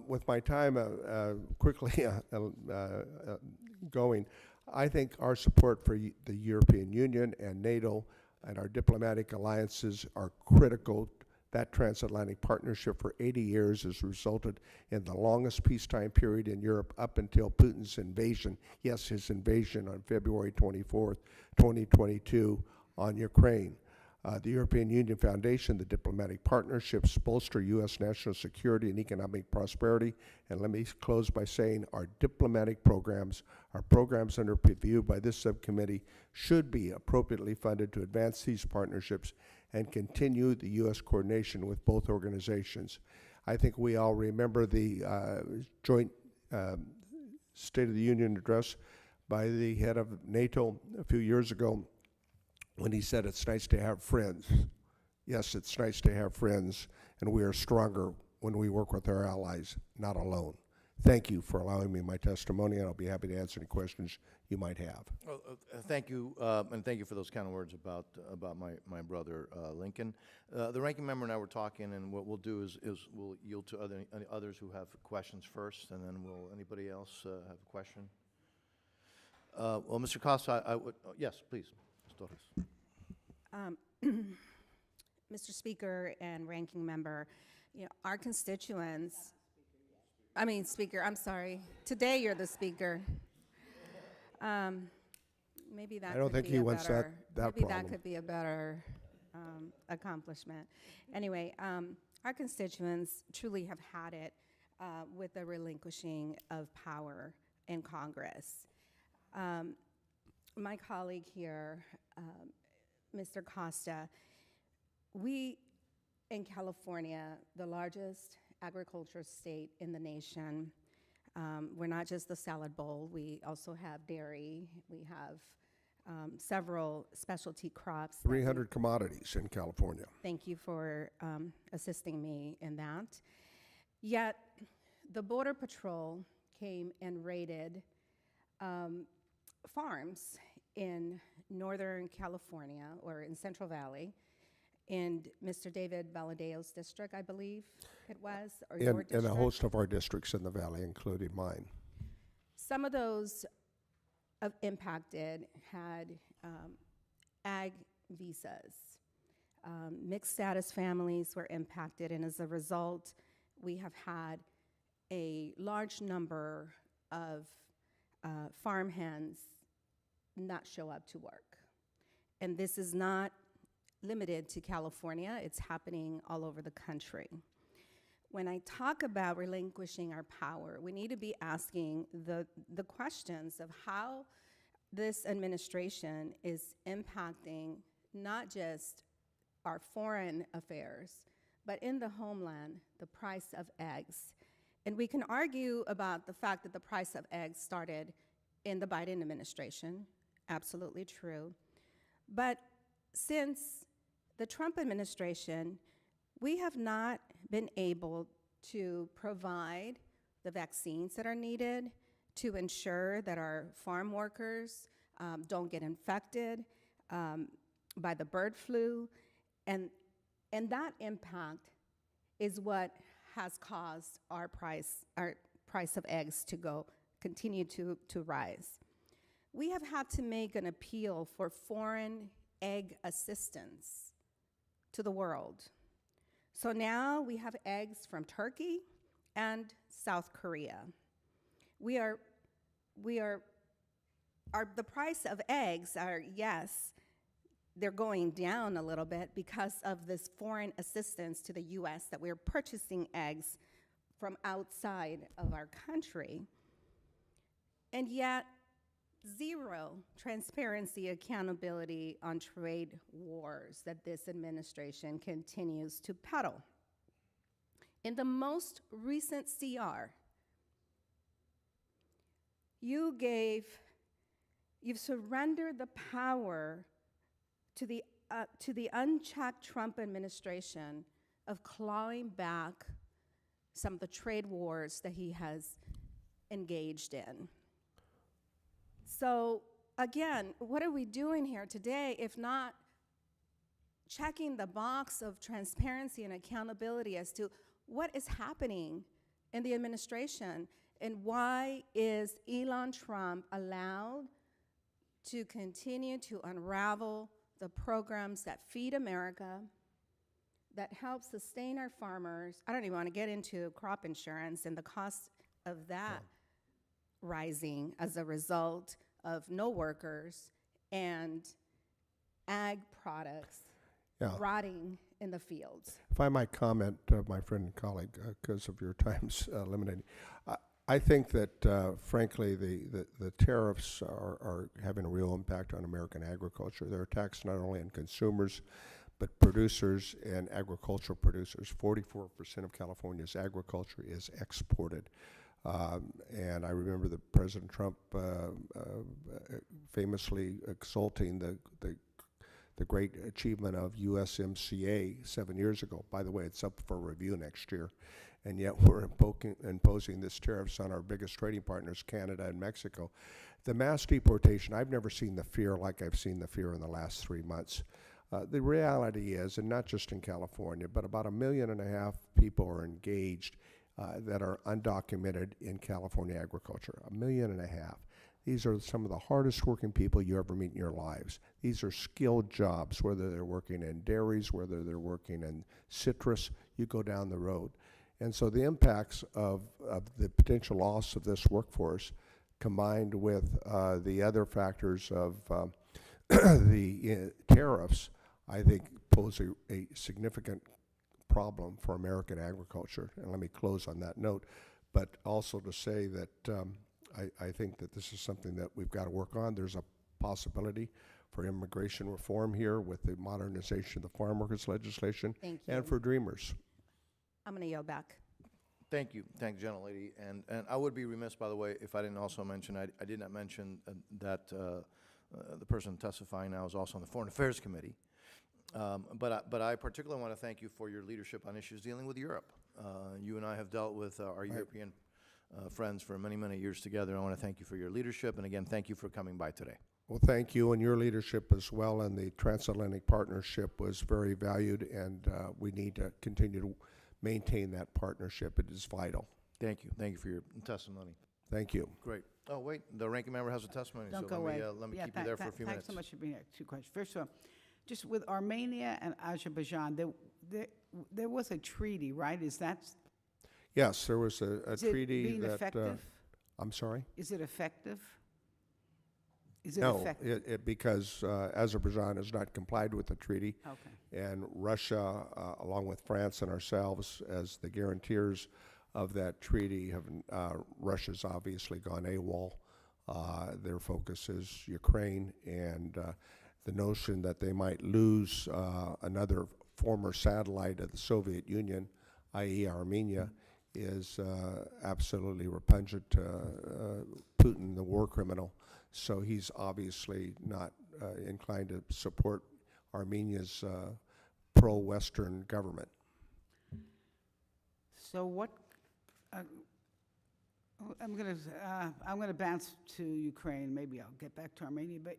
Speaker 7: With my time quickly going, I think our support for the European Union and NATO and our diplomatic alliances are critical. That transatlantic partnership for 80 years has resulted in the longest peacetime period in Europe up until Putin's invasion, yes, his invasion on February 24th, 2022 on Ukraine. The European Union Foundation, the diplomatic partnerships bolster U.S. national security and economic prosperity. And let me close by saying our diplomatic programs, our programs under review by this subcommittee, should be appropriately funded to advance these partnerships and continue the U.S. coordination with both organizations. I think we all remember the joint State of the Union address by the head of NATO a few years ago when he said it's nice to have friends. Yes, it's nice to have friends, and we are stronger when we work with our allies, not alone. Thank you for allowing me my testimony, and I'll be happy to answer any questions you might have.
Speaker 1: Thank you, and thank you for those kind of words about my brother Lincoln. The ranking member and I were talking, and what we'll do is we'll yield to others who have questions first, and then will anybody else have a question? Well, Mr. Costa, I would yes, please, Ms. Torres.
Speaker 5: Mr. Speaker and Ranking Member, you know, our constituents, Speaker, I'm sorry. Today you're the Speaker. Maybe that
Speaker 7: I don't think he wants that
Speaker 5: maybe
Speaker 7: problem.
Speaker 5: that could be a better accomplishment. Anyway, our constituents truly have had it with the relinquishing of power in Congress. My colleague here, Mr. Costa, we in California, the largest agriculture state in the nation, we're not just the salad bowl, we also have dairy, we have several specialty crops. that we-
Speaker 7: 300 commodities in California.
Speaker 5: Thank you for assisting me in that. Yet, the Border Patrol came and raided farms in Northern California, or in Central Valley, in Mr. David Valadeo's district, I believe it was, or your
Speaker 7: In a
Speaker 5: district.
Speaker 7: host of our districts in the valley, including mine.
Speaker 5: Some of those impacted had ag visas. Mixed status families were impacted, and as a result, we have had a large number of farmhands not show up to work. And this is not limited to California, it's happening all over the country. When I talk about relinquishing our power, we need to be asking the questions of how this administration is impacting not just our foreign affairs, but in the homeland, the price of eggs. And we can argue about the fact that the price of eggs started in the Biden administration, absolutely true. But since the Trump administration, we have not been able to provide the vaccines that are needed to ensure that our farm workers don't get infected by the bird flu. And that impact is what has caused our price of eggs to continue to rise. We have had to make an appeal for foreign egg assistance to the world. So now we have eggs from Turkey and South Korea. The price of eggs are, yes, they're going down a little bit because of this foreign assistance to the US that we're purchasing eggs from outside of our country. And yet, zero transparency, accountability on trade wars that this administration continues to peddle. In the most recent CR, you've surrendered the power to the unchecked Trump administration of clawing back some of the trade wars that he has engaged in. So again, what are we doing here today if not checking the box of transparency and accountability as to what is happening in the administration and why is Elon Trump allowed to continue to unravel the programs that feed America, that help sustain our farmers. I don't even want to get into crop insurance and the cost of that rising as a result of no workers and ag products rotting in the fields.
Speaker 7: If I might comment, my friend and colleague, because of your time's limited, I think that, frankly, the tariffs are having a real impact on American agriculture. They're a tax not only on consumers, but producers and agricultural producers. 44% of California's agriculture is exported. And I remember that President Trump famously exalting the great achievement of USMCA 7 years ago. By the way, it's up for review next year. And yet we're imposing this tariffs on our biggest trading partners, Canada and Mexico. The mass deportation, I've never seen the fear like I've seen the fear in the last 3 months. The reality is, and not just in California, but about 1.5 million people are engaged that are undocumented in California agriculture. 1.5 million. These are some of the hardest working people you ever meet in your lives. These are skilled jobs, whether they're working in dairies, whether they're working in citrus, you go down the road. And so the impacts of the potential loss of this workforce combined with the other factors of the tariffs, I think pose a significant problem for American agriculture. And let me close on that note. but also to say that I think that this is something that we've got to work on. There's a possibility for immigration reform here with the modernization of the farm workers legislation.
Speaker 5: Thank you.
Speaker 7: And for dreamers.
Speaker 5: I'm going to yield back.
Speaker 1: Thank you, gentlelady. And I would be remiss, by the way, if I didn't also mention, I did not mention that the person testifying now is also on the Foreign Affairs Committee. But I particularly want to thank you for your leadership on issues dealing with Europe. You and I have dealt with our European friends for many, many years together. I want to thank you for your leadership, and again, thank you for coming by today.
Speaker 7: Well, thank you, and your leadership as well, and the transatlantic partnership was very valued, and we need to continue to maintain that partnership. It is vital.
Speaker 1: Thank you. Thank you for your testimony.
Speaker 7: Thank you.
Speaker 1: Great. Oh, wait, the ranking member has a testimony,
Speaker 2: Don't
Speaker 1: so
Speaker 2: go away.
Speaker 1: let me
Speaker 2: Yeah,
Speaker 1: keep you there for a few minutes.
Speaker 2: Thanks so much for being here. 2 questions. First of all, just with Armenia and Azerbaijan, there was a treaty, right? Is that,
Speaker 7: Yes, there was a
Speaker 2: is it
Speaker 7: treaty
Speaker 2: being
Speaker 7: that.
Speaker 2: effective?
Speaker 7: I'm sorry?
Speaker 2: Is it effective? Is it
Speaker 7: No,
Speaker 2: effective?
Speaker 7: because Azerbaijan has not complied with the treaty.
Speaker 2: Okay.
Speaker 7: And Russia, along with France and ourselves, as the guarantors of that treaty, Russia's obviously gone AWOL. Their focus is Ukraine, and the notion that they might lose another former satellite of the Soviet Union, i.e. Armenia, is absolutely repugnant to Putin, the war criminal. So he's obviously not inclined to support Armenia's pro-Western government.
Speaker 2: So what, I'm gonna bounce to Ukraine. Maybe I'll get back to Armenia, but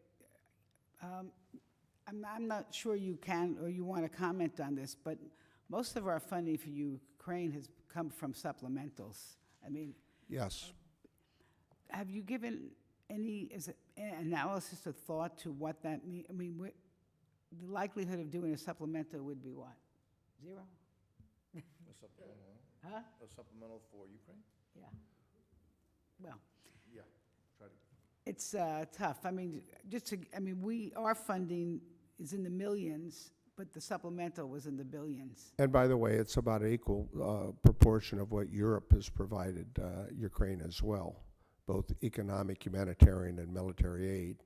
Speaker 2: I'm not sure you can or you want to comment on this, but most of our funding for Ukraine has come from supplementals. I mean,
Speaker 7: Yes.
Speaker 2: have you given any analysis or thought to what that means? I mean, the likelihood of doing a supplemental would be what? 0?
Speaker 1: A supplemental,
Speaker 2: Huh?
Speaker 1: a supplemental for Ukraine?
Speaker 2: Yeah. Well,
Speaker 1: Yeah, try to.
Speaker 2: it's tough. I mean, our funding is in the millions, but the supplemental was in the billions.
Speaker 7: And by the way, it's about an equal proportion of what Europe has provided Ukraine as well, both economic, humanitarian, and military aid.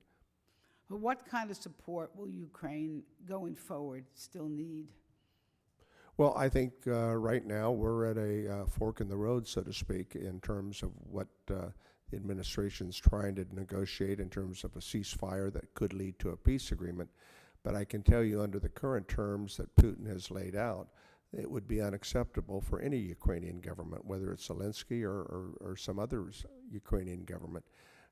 Speaker 2: But what kind of support will Ukraine, going forward, still need?
Speaker 7: Well, I think right now we're at a fork in the road, so to speak, in terms of what the administration's trying to negotiate in terms of a ceasefire that could lead to a peace agreement. But I can tell you, under the current terms that Putin has laid out, it would be unacceptable for any Ukrainian government, whether it's Zelensky or some other Ukrainian government.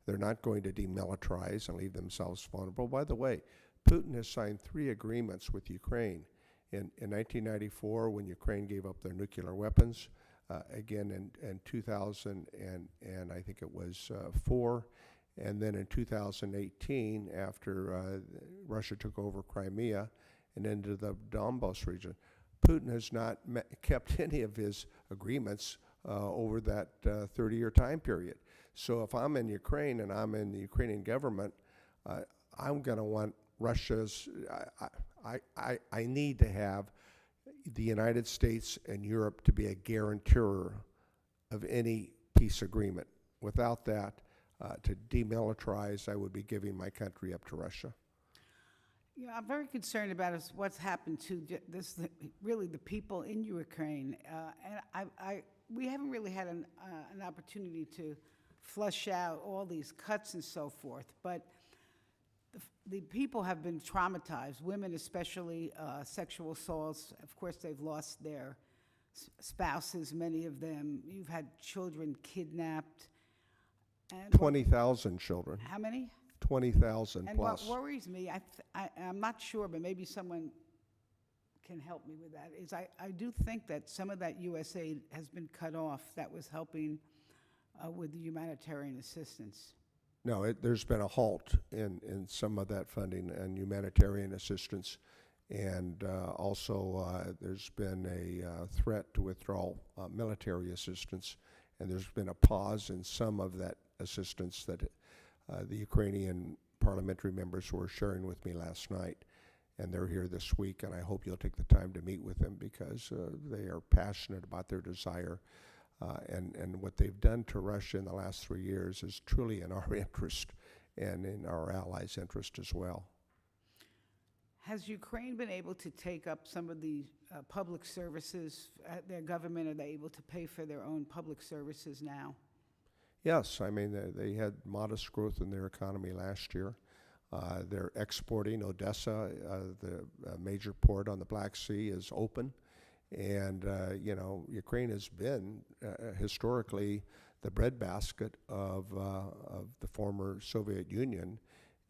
Speaker 7: They're not going to demilitarize and leave themselves vulnerable. By the way, Putin has signed 3 agreements with Ukraine. In 1994, when Ukraine gave up their nuclear weapons, again in 2000 and I think it was 4, and then in 2018, after Russia took over Crimea and into the Donbas region. Putin has not kept any of his agreements over that 30-year time period. So if I'm in Ukraine and I'm in the Ukrainian government, I'm going to want Russia's, I need to have the United States and Europe to be a guarantor of any peace agreement. Without that, to demilitarize, I would be giving my country up to Russia.
Speaker 2: Yeah, I'm very concerned about what's happened to really the people in Ukraine. And we haven't really had an opportunity to flush out all these cuts and so forth, but the people have been traumatized, women especially, sexual assaults. Of course, they've lost their spouses, many of them. You've had children kidnapped. And
Speaker 7: 20,000 children.
Speaker 2: How many?
Speaker 7: 20,000
Speaker 2: And
Speaker 7: plus.
Speaker 2: what worries me, I'm not sure, but maybe someone can help me with that, is I do think that some of that U.S. aid has been cut off that was helping with the humanitarian assistance.
Speaker 7: No, there's been a halt in some of that funding and humanitarian assistance. And also there's been a threat to withdraw military assistance. And there's been a pause in some of that assistance that the Ukrainian parliamentary members were sharing with me last night. And they're here this week, and I hope you'll take the time to meet with them because they are passionate about their desire And what they've done to Russia in the last 3 years is truly in our interest and in our allies' interest as well.
Speaker 2: Has Ukraine been able to take up some of the public services at their government? Are they able to pay for their own public services now?
Speaker 7: Yes, I mean, they had modest growth in their economy last year. They're exporting. Odessa, the major port on the Black Sea, is open. And, you know, Ukraine has been historically the breadbasket of the former Soviet Union,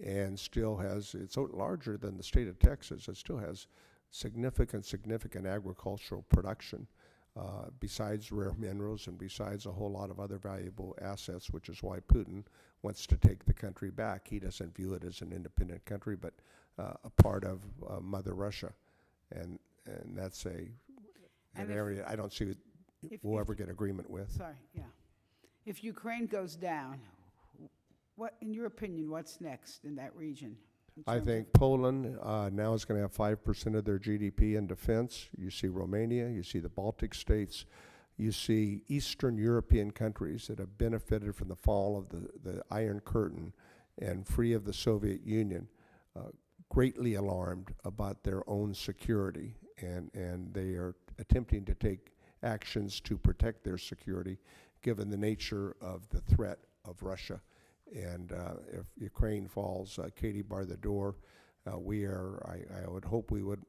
Speaker 7: and still has, it's larger than the state of Texas. It still has significant agricultural production, besides rare minerals and besides a whole lot of other valuable assets, which is why Putin wants to take the country back. He doesn't view it as an independent country, but a part of Mother Russia. And that's an area I don't see we'll ever get agreement with.
Speaker 2: Sorry, yeah. If Ukraine goes down, what, in your opinion, what's next in that region?
Speaker 7: I think Poland now is going to have 5% of their GDP in defense. You see Romania, you see the Baltic states, you see Eastern European countries that have benefited from the fall of the Iron Curtain and free of the Soviet Union, greatly alarmed about their own security, and they are attempting to take actions to protect their security, given the nature of the threat of Russia. And if Ukraine falls, Katie bar the door. I would hope we would,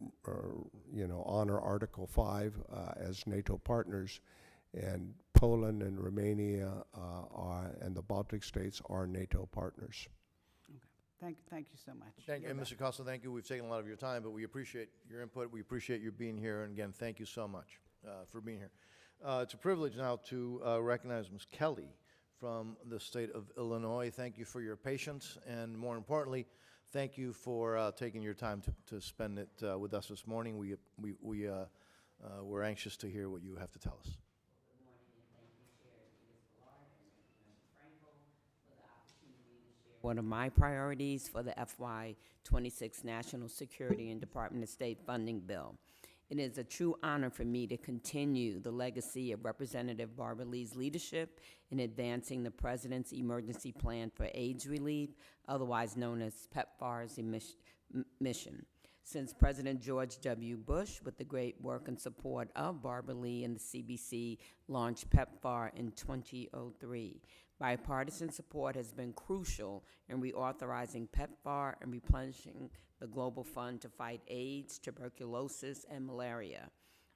Speaker 7: honor Article 5 as NATO partners, and Poland and Romania and the Baltic states are NATO partners.
Speaker 2: Okay. Thank you so much.
Speaker 1: Thank you, and Mr. Costa, thank you. We've taken a lot of your time, but we appreciate your input. We appreciate you being here, and again, thank you so much for being here. It's a privilege now to recognize Ms. Kelly from the state of Illinois. Thank you for your patience, and more importantly, thank you for taking your time to spend it with us this morning. We're anxious to hear what you have to tell us.
Speaker 8: Good morning, and thank you, Chair Ballard and Member Frankel, for the opportunity to share one of my priorities for the FY26 National Security and Department of State funding bill. It is a true honor for me to continue the legacy of Representative Barbara Lee's leadership in advancing the President's Emergency Plan for AIDS Relief, otherwise known as PEPFAR's mission. Since President George W. Bush, with the great work and support of Barbara Lee and the CBC, launched PEPFAR in 2003. Bipartisan support has been crucial in reauthorizing PEPFAR and replenishing the global fund to fight AIDS, tuberculosis, and malaria.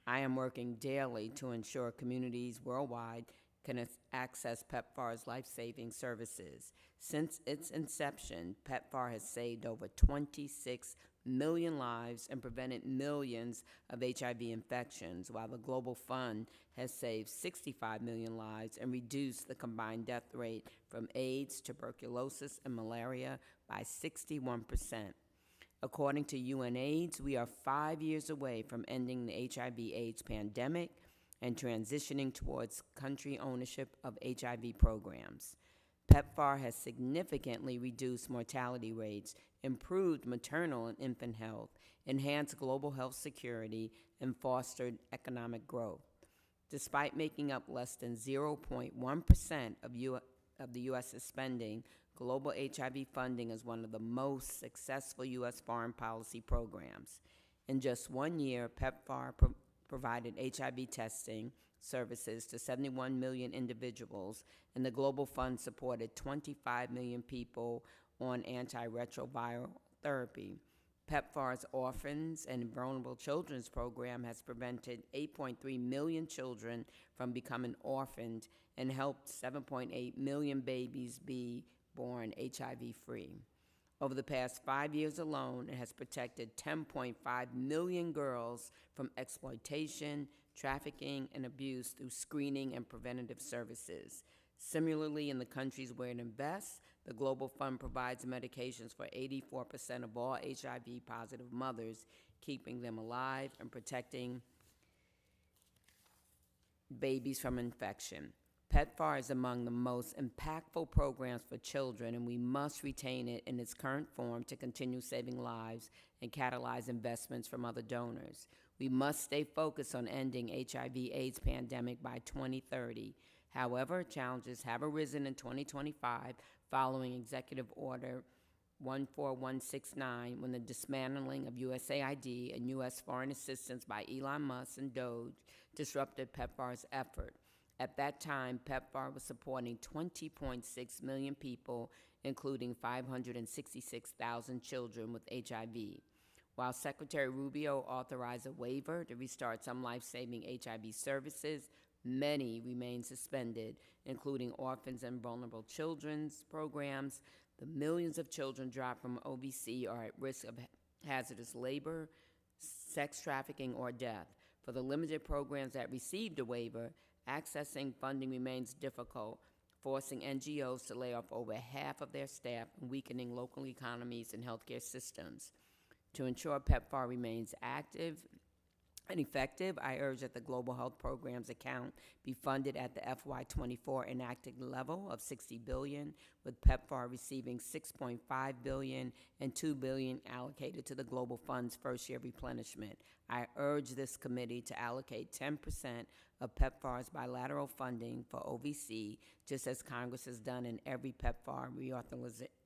Speaker 8: I am working daily to ensure communities worldwide can access PEPFAR's life-saving services. Since its inception, PEPFAR has saved over 26 million lives and prevented millions of HIV infections, while the Global Fund has saved 65 million lives and reduced the combined death rate from AIDS, tuberculosis, and malaria by 61%. According to UNAIDS, we are 5 years away from ending the HIV/AIDS pandemic and transitioning towards country ownership of HIV programs. PEPFAR has significantly reduced mortality rates, improved maternal and infant health, enhanced global health security, and fostered economic growth. Despite making up less than 0.1% of the U.S.'s spending, global HIV funding is one of the most successful U.S. foreign policy programs. In just 1 year, PEPFAR provided HIV testing services to 71 million individuals, and the Global Fund supported 25 million people on antiretroviral therapy. PEPFAR's Orphans and Vulnerable Children's Program has prevented 8.3 million children from becoming orphaned and helped 7.8 million babies be born HIV-free. Over the past 5 years alone, it has protected 10.5 million girls from exploitation, trafficking, and abuse through screening and preventative services. Similarly, in the countries where it invests, the Global Fund provides medications for 84% of all HIV-positive mothers, keeping them alive and protecting babies from infection. PEPFAR is among the most impactful programs for children, and we must retain it in its current form to continue saving lives and catalyze investments from other donors. We must stay focused on ending HIV/AIDS pandemic by 2030. However, challenges have arisen in 2025 following Executive Order 14169, when the dismantling of USAID and U.S. foreign assistance by Elon Musk and Doge disrupted PEPFAR's effort. At that time, PEPFAR was supporting 20.6 million people, including 566,000 children with HIV. While Secretary Rubio authorized a waiver to restart some life-saving HIV services, many remain suspended, including orphans and vulnerable children's programs. The millions of children dropped from OVC are at risk of hazardous labor, sex trafficking, or death. For the limited programs that received a waiver, accessing funding remains difficult, forcing NGOs to lay off over half of their staff and weakening local economies and healthcare systems. To ensure PEPFAR remains active and effective, I urge that the Global Health Programs account be funded at the FY24 enacted level of $60 billion, with PEPFAR receiving $6.5 billion and $2 billion allocated to the Global Fund's first-year replenishment. I urge this committee to allocate 10% of PEPFAR's bilateral funding for OVC, just as Congress has done in every PEPFAR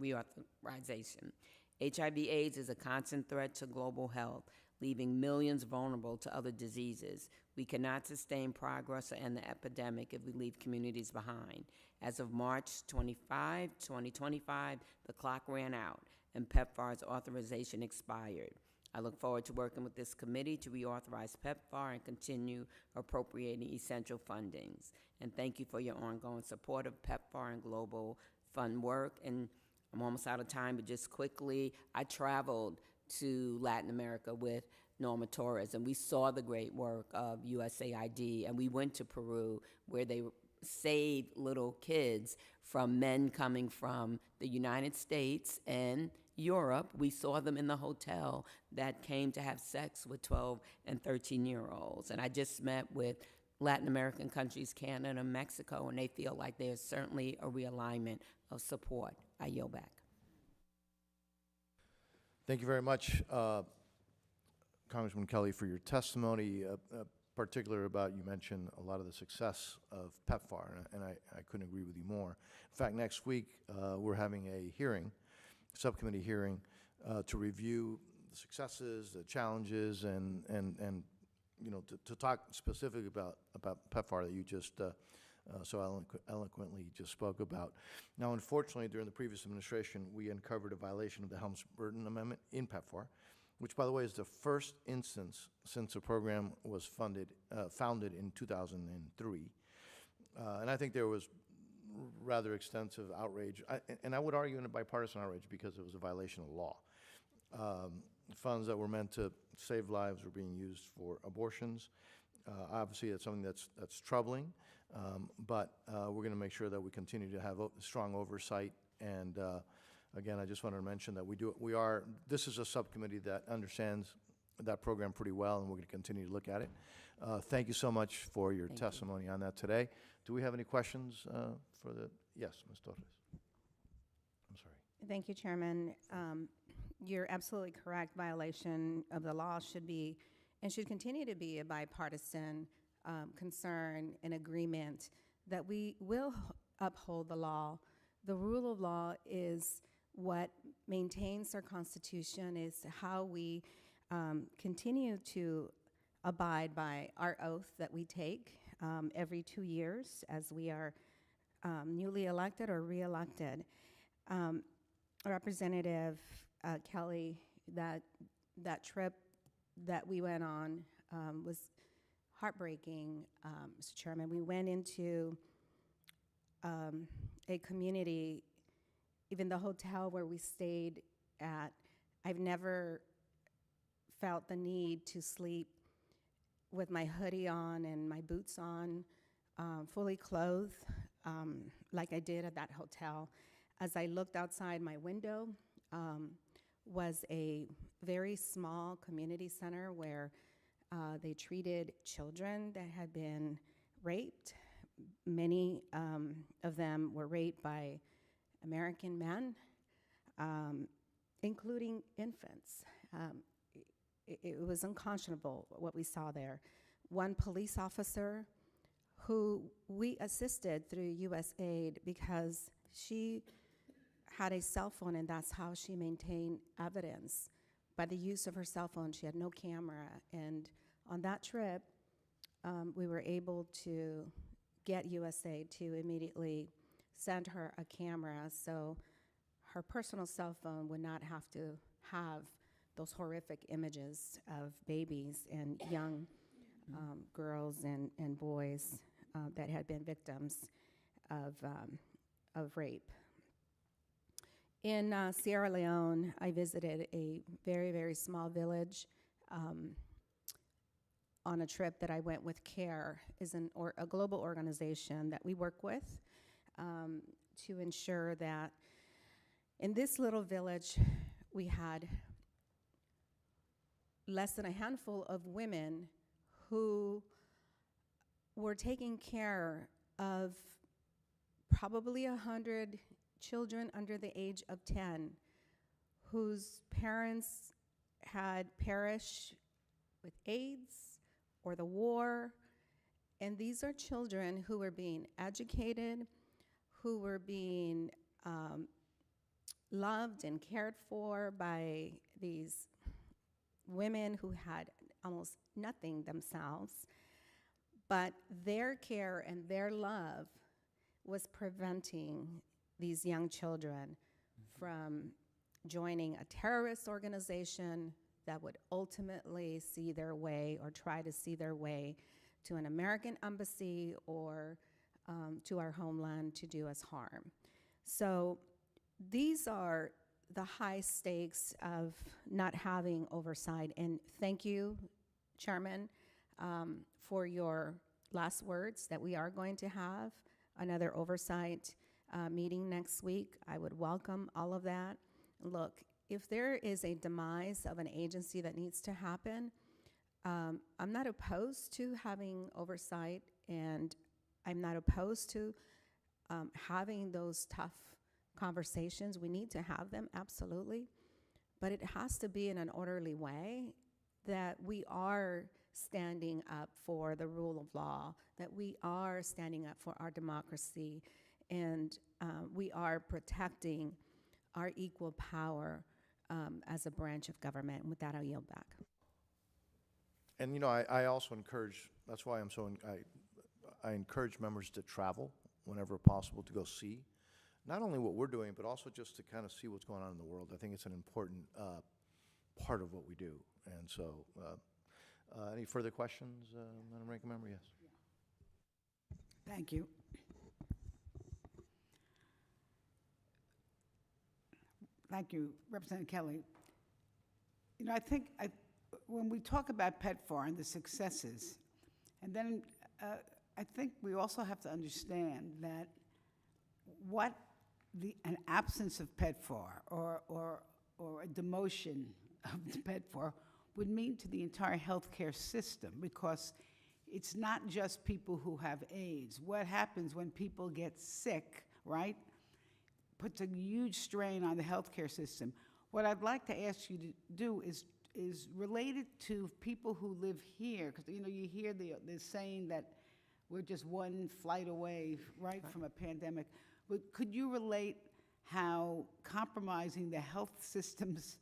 Speaker 8: reauthorization. HIV/AIDS is a constant threat to global health, leaving millions vulnerable to other diseases. We cannot sustain progress or end the epidemic if we leave communities behind. As of March 25, 2025, the clock ran out and PEPFAR's authorization expired. I look forward to working with this committee to reauthorize PEPFAR and continue appropriating essential fundings. And thank you for your ongoing support of PEPFAR and Global Fund work. And I'm almost out of time, but just quickly, I traveled to Latin America with Norma Torres, and we saw the great work of USAID, and we went to Peru, where they saved little kids from men coming from the United States and Europe. We saw them in the hotel that came to have sex with 12 and 13-year-olds. And I just met with Latin American countries, Canada and Mexico, and they feel like there's certainly a realignment of support. I yield back.
Speaker 1: Thank you very much, Congressman Kelly, for your testimony, particular about, you mentioned a lot of the success of PEPFAR, and I couldn't agree with you more. In fact, next week, we're having a hearing, subcommittee hearing, to review the successes, the challenges, and you know, to talk specifically about PEPFAR that you just so eloquently just spoke about. Now, unfortunately, during the previous administration, we uncovered a violation of the Helms-Burton Amendment in PEPFAR, which, by the way, is the first instance since the program was founded in 2003. And I think there was rather extensive outrage, and I would argue in a bipartisan outrage because it was a violation of law. Funds that were meant to save lives were being used for abortions. Obviously, that's something that's troubling, but we're going to make sure that we continue to have strong oversight. And again, I just wanted to mention that this is a subcommittee that understands that program pretty well, and we're going to continue to look at it. Thank you so much for your testimony on that today. Do we have any questions yes, Ms. Torres. I'm sorry.
Speaker 5: Thank you, Chairman. You're absolutely correct. Violation of the law should be and should continue to be a bipartisan concern and agreement that we will uphold the law. The rule of law is what maintains our Constitution, is how we continue to abide by our oath that we take every 2 years as we are newly elected or re-elected. Representative Kelly, that trip that we went on was heartbreaking, Mr. Chairman. We went into a community, even the hotel where we stayed at. I've never felt the need to sleep with my hoodie on and my boots on, fully clothed, like I did at that hotel. As I looked outside my window, was a very small community center where they treated children that had been raped Many of them were raped by American men, including infants. It was unconscionable what we saw there. One police officer who we assisted through USAID because she had a cell phone, and that's how she maintained evidence, by the use of her cell phone. She had no camera, and on that trip, we were able to get USAID to immediately send her a camera so her personal cell phone would not have to have those horrific images of babies and young girls and boys that had been victims of rape. In Sierra Leone, I visited a very, very small village on a trip that I went with CARE, is a global organization that we work with to ensure that in this little village, we had less than a handful of women who were taking care of probably 100 children under the age of 10 whose parents had perished with AIDS or the war. And these are children who were being educated, who were being loved and cared for by these women who had almost nothing themselves. But their care and their love was preventing these young children from joining a terrorist organization that would ultimately see their way or try to see their way to an American embassy or to our homeland to do us harm. So these are the high stakes of not having oversight. And thank you, Chairman, for your last words that we are going to have another oversight meeting next week. I would welcome all of that. Look, if there is a demise of an agency that needs to happen, I'm not opposed to having oversight, and I'm not opposed to having those tough conversations. We need to have them, absolutely, but it has to be in an orderly way, that we are standing up for the rule of law, that we are standing up for our democracy, and we are protecting our equal power as a branch of government. And with that, I'll yield back.
Speaker 1: And, you know, I also encourage, that's why I encourage members to travel whenever possible, to go see not only what we're doing, but also just to kind of see what's going on in the world. I think it's an important part of what we do. And so, any further questions, Madam Ranking Member? Yes.
Speaker 2: Thank you. Thank you, Representative Kelly. You know, I think when we talk about PEPFAR and the successes, and then I think we also have to understand that what an absence of PEPFAR or a demotion of the PEPFAR would mean to the entire healthcare system, because it's not just people who have AIDS. What happens when people get sick, right, puts a huge strain on the healthcare system. What I'd like to ask you to do is related to people who live here, because you know you hear the saying that we're just one flight away, right, from a pandemic. But could you relate how compromising the health systems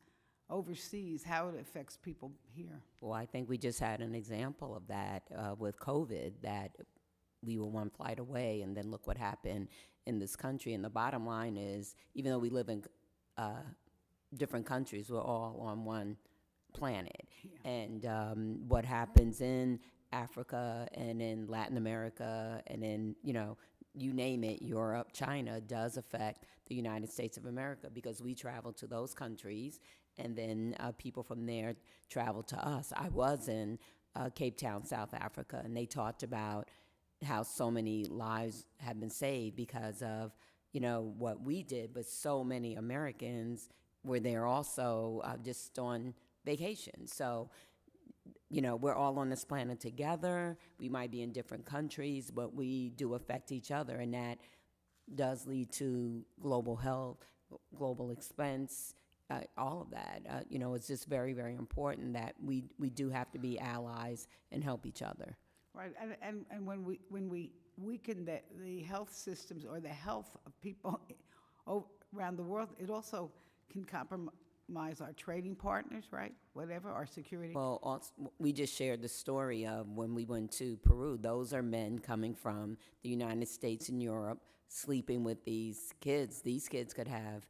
Speaker 2: overseas, how it affects people here?
Speaker 8: Well, I think we just had an example of that with COVID, that we were one flight away, and then look what happened in this country. And the bottom line is, even though we live in different countries, we're all on one planet. Yeah. And what happens in Africa and in Latin America and in, you know, you name it, Europe, China, does affect the United States of America, because we travel to those countries, and then people from there travel to us. I was in Cape Town, South Africa, and they talked about how so many lives have been saved because of, you know, what we did, but so many Americans were there also just on vacation. So we're all on this planet together. We might be in different countries, but we do affect each other, and that does lead to global health, global expense, all of that. It's just very, very important that we do have to be allies and help each other.
Speaker 2: Right, and when we weaken the health systems or the health of people around the world, it also can compromise our trading partners, right? Whatever, our security.
Speaker 8: Well, also, we just shared the story of when we went to Peru. Those are men coming from the United States and Europe, sleeping with these kids. These kids could have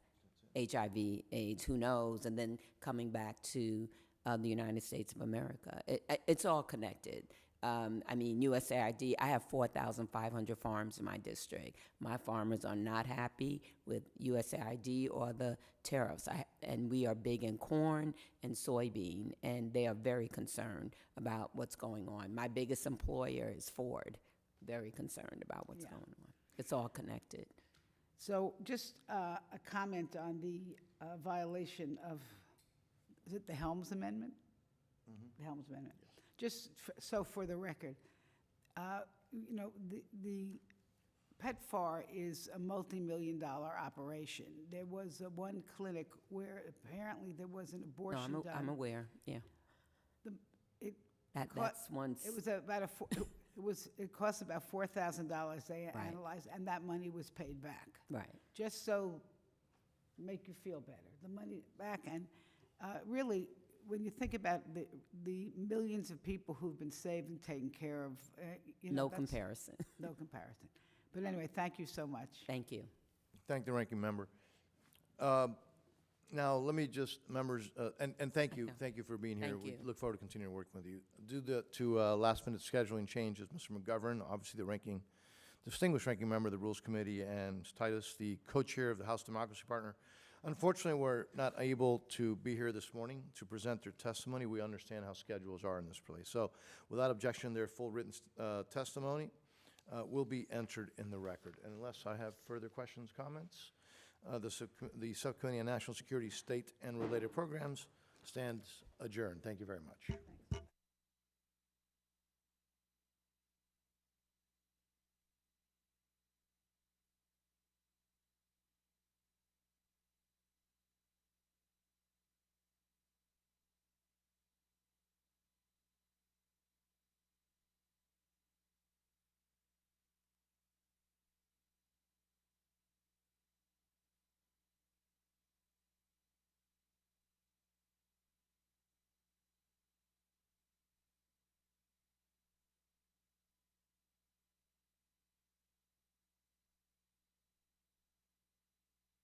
Speaker 8: HIV, AIDS, who knows, and then coming back to the United States of America. It's all connected. USAID, I have 4,500 farms in my district. My farmers are not happy with USAID or the tariffs. And we are big in corn and soybean, and they are very concerned about what's going on. My biggest employer is Ford, very concerned about what's going on. It's all connected.
Speaker 2: So just a comment on the violation of, is it the Helms Amendment? The Helms Amendment. Just so for the record, the PEPFAR is a multi-million-dollar operation. There was one clinic where apparently there was an abortion
Speaker 8: No,
Speaker 2: done.
Speaker 8: I'm aware, yeah. That's one.
Speaker 2: It was about it cost about $4,000 they analyzed, and that money was paid back.
Speaker 8: Right.
Speaker 2: Just so make you feel better. The money back, and really, when you think about the millions of people who've been saved and taken care of,
Speaker 8: No comparison.
Speaker 2: No comparison. But anyway, thank you so much.
Speaker 8: Thank you.
Speaker 1: Thank the ranking member. Now, let me just, members, and thank you for being here.
Speaker 8: Thank you.
Speaker 1: We look forward to continuing working with you. Due to last-minute scheduling changes, Mr. McGovern, obviously the distinguished ranking member of the Rules Committee, and Ms. Titus, the co-chair of the House Democracy Partner, unfortunately, we're not able to be here this morning to present their testimony. We understand how schedules are in this place. So, without objection, their full written testimony will be entered in the record. And unless I have further questions, comments, the Subcommittee on National Security, State, and Related Programs stands adjourned. Thank you very much.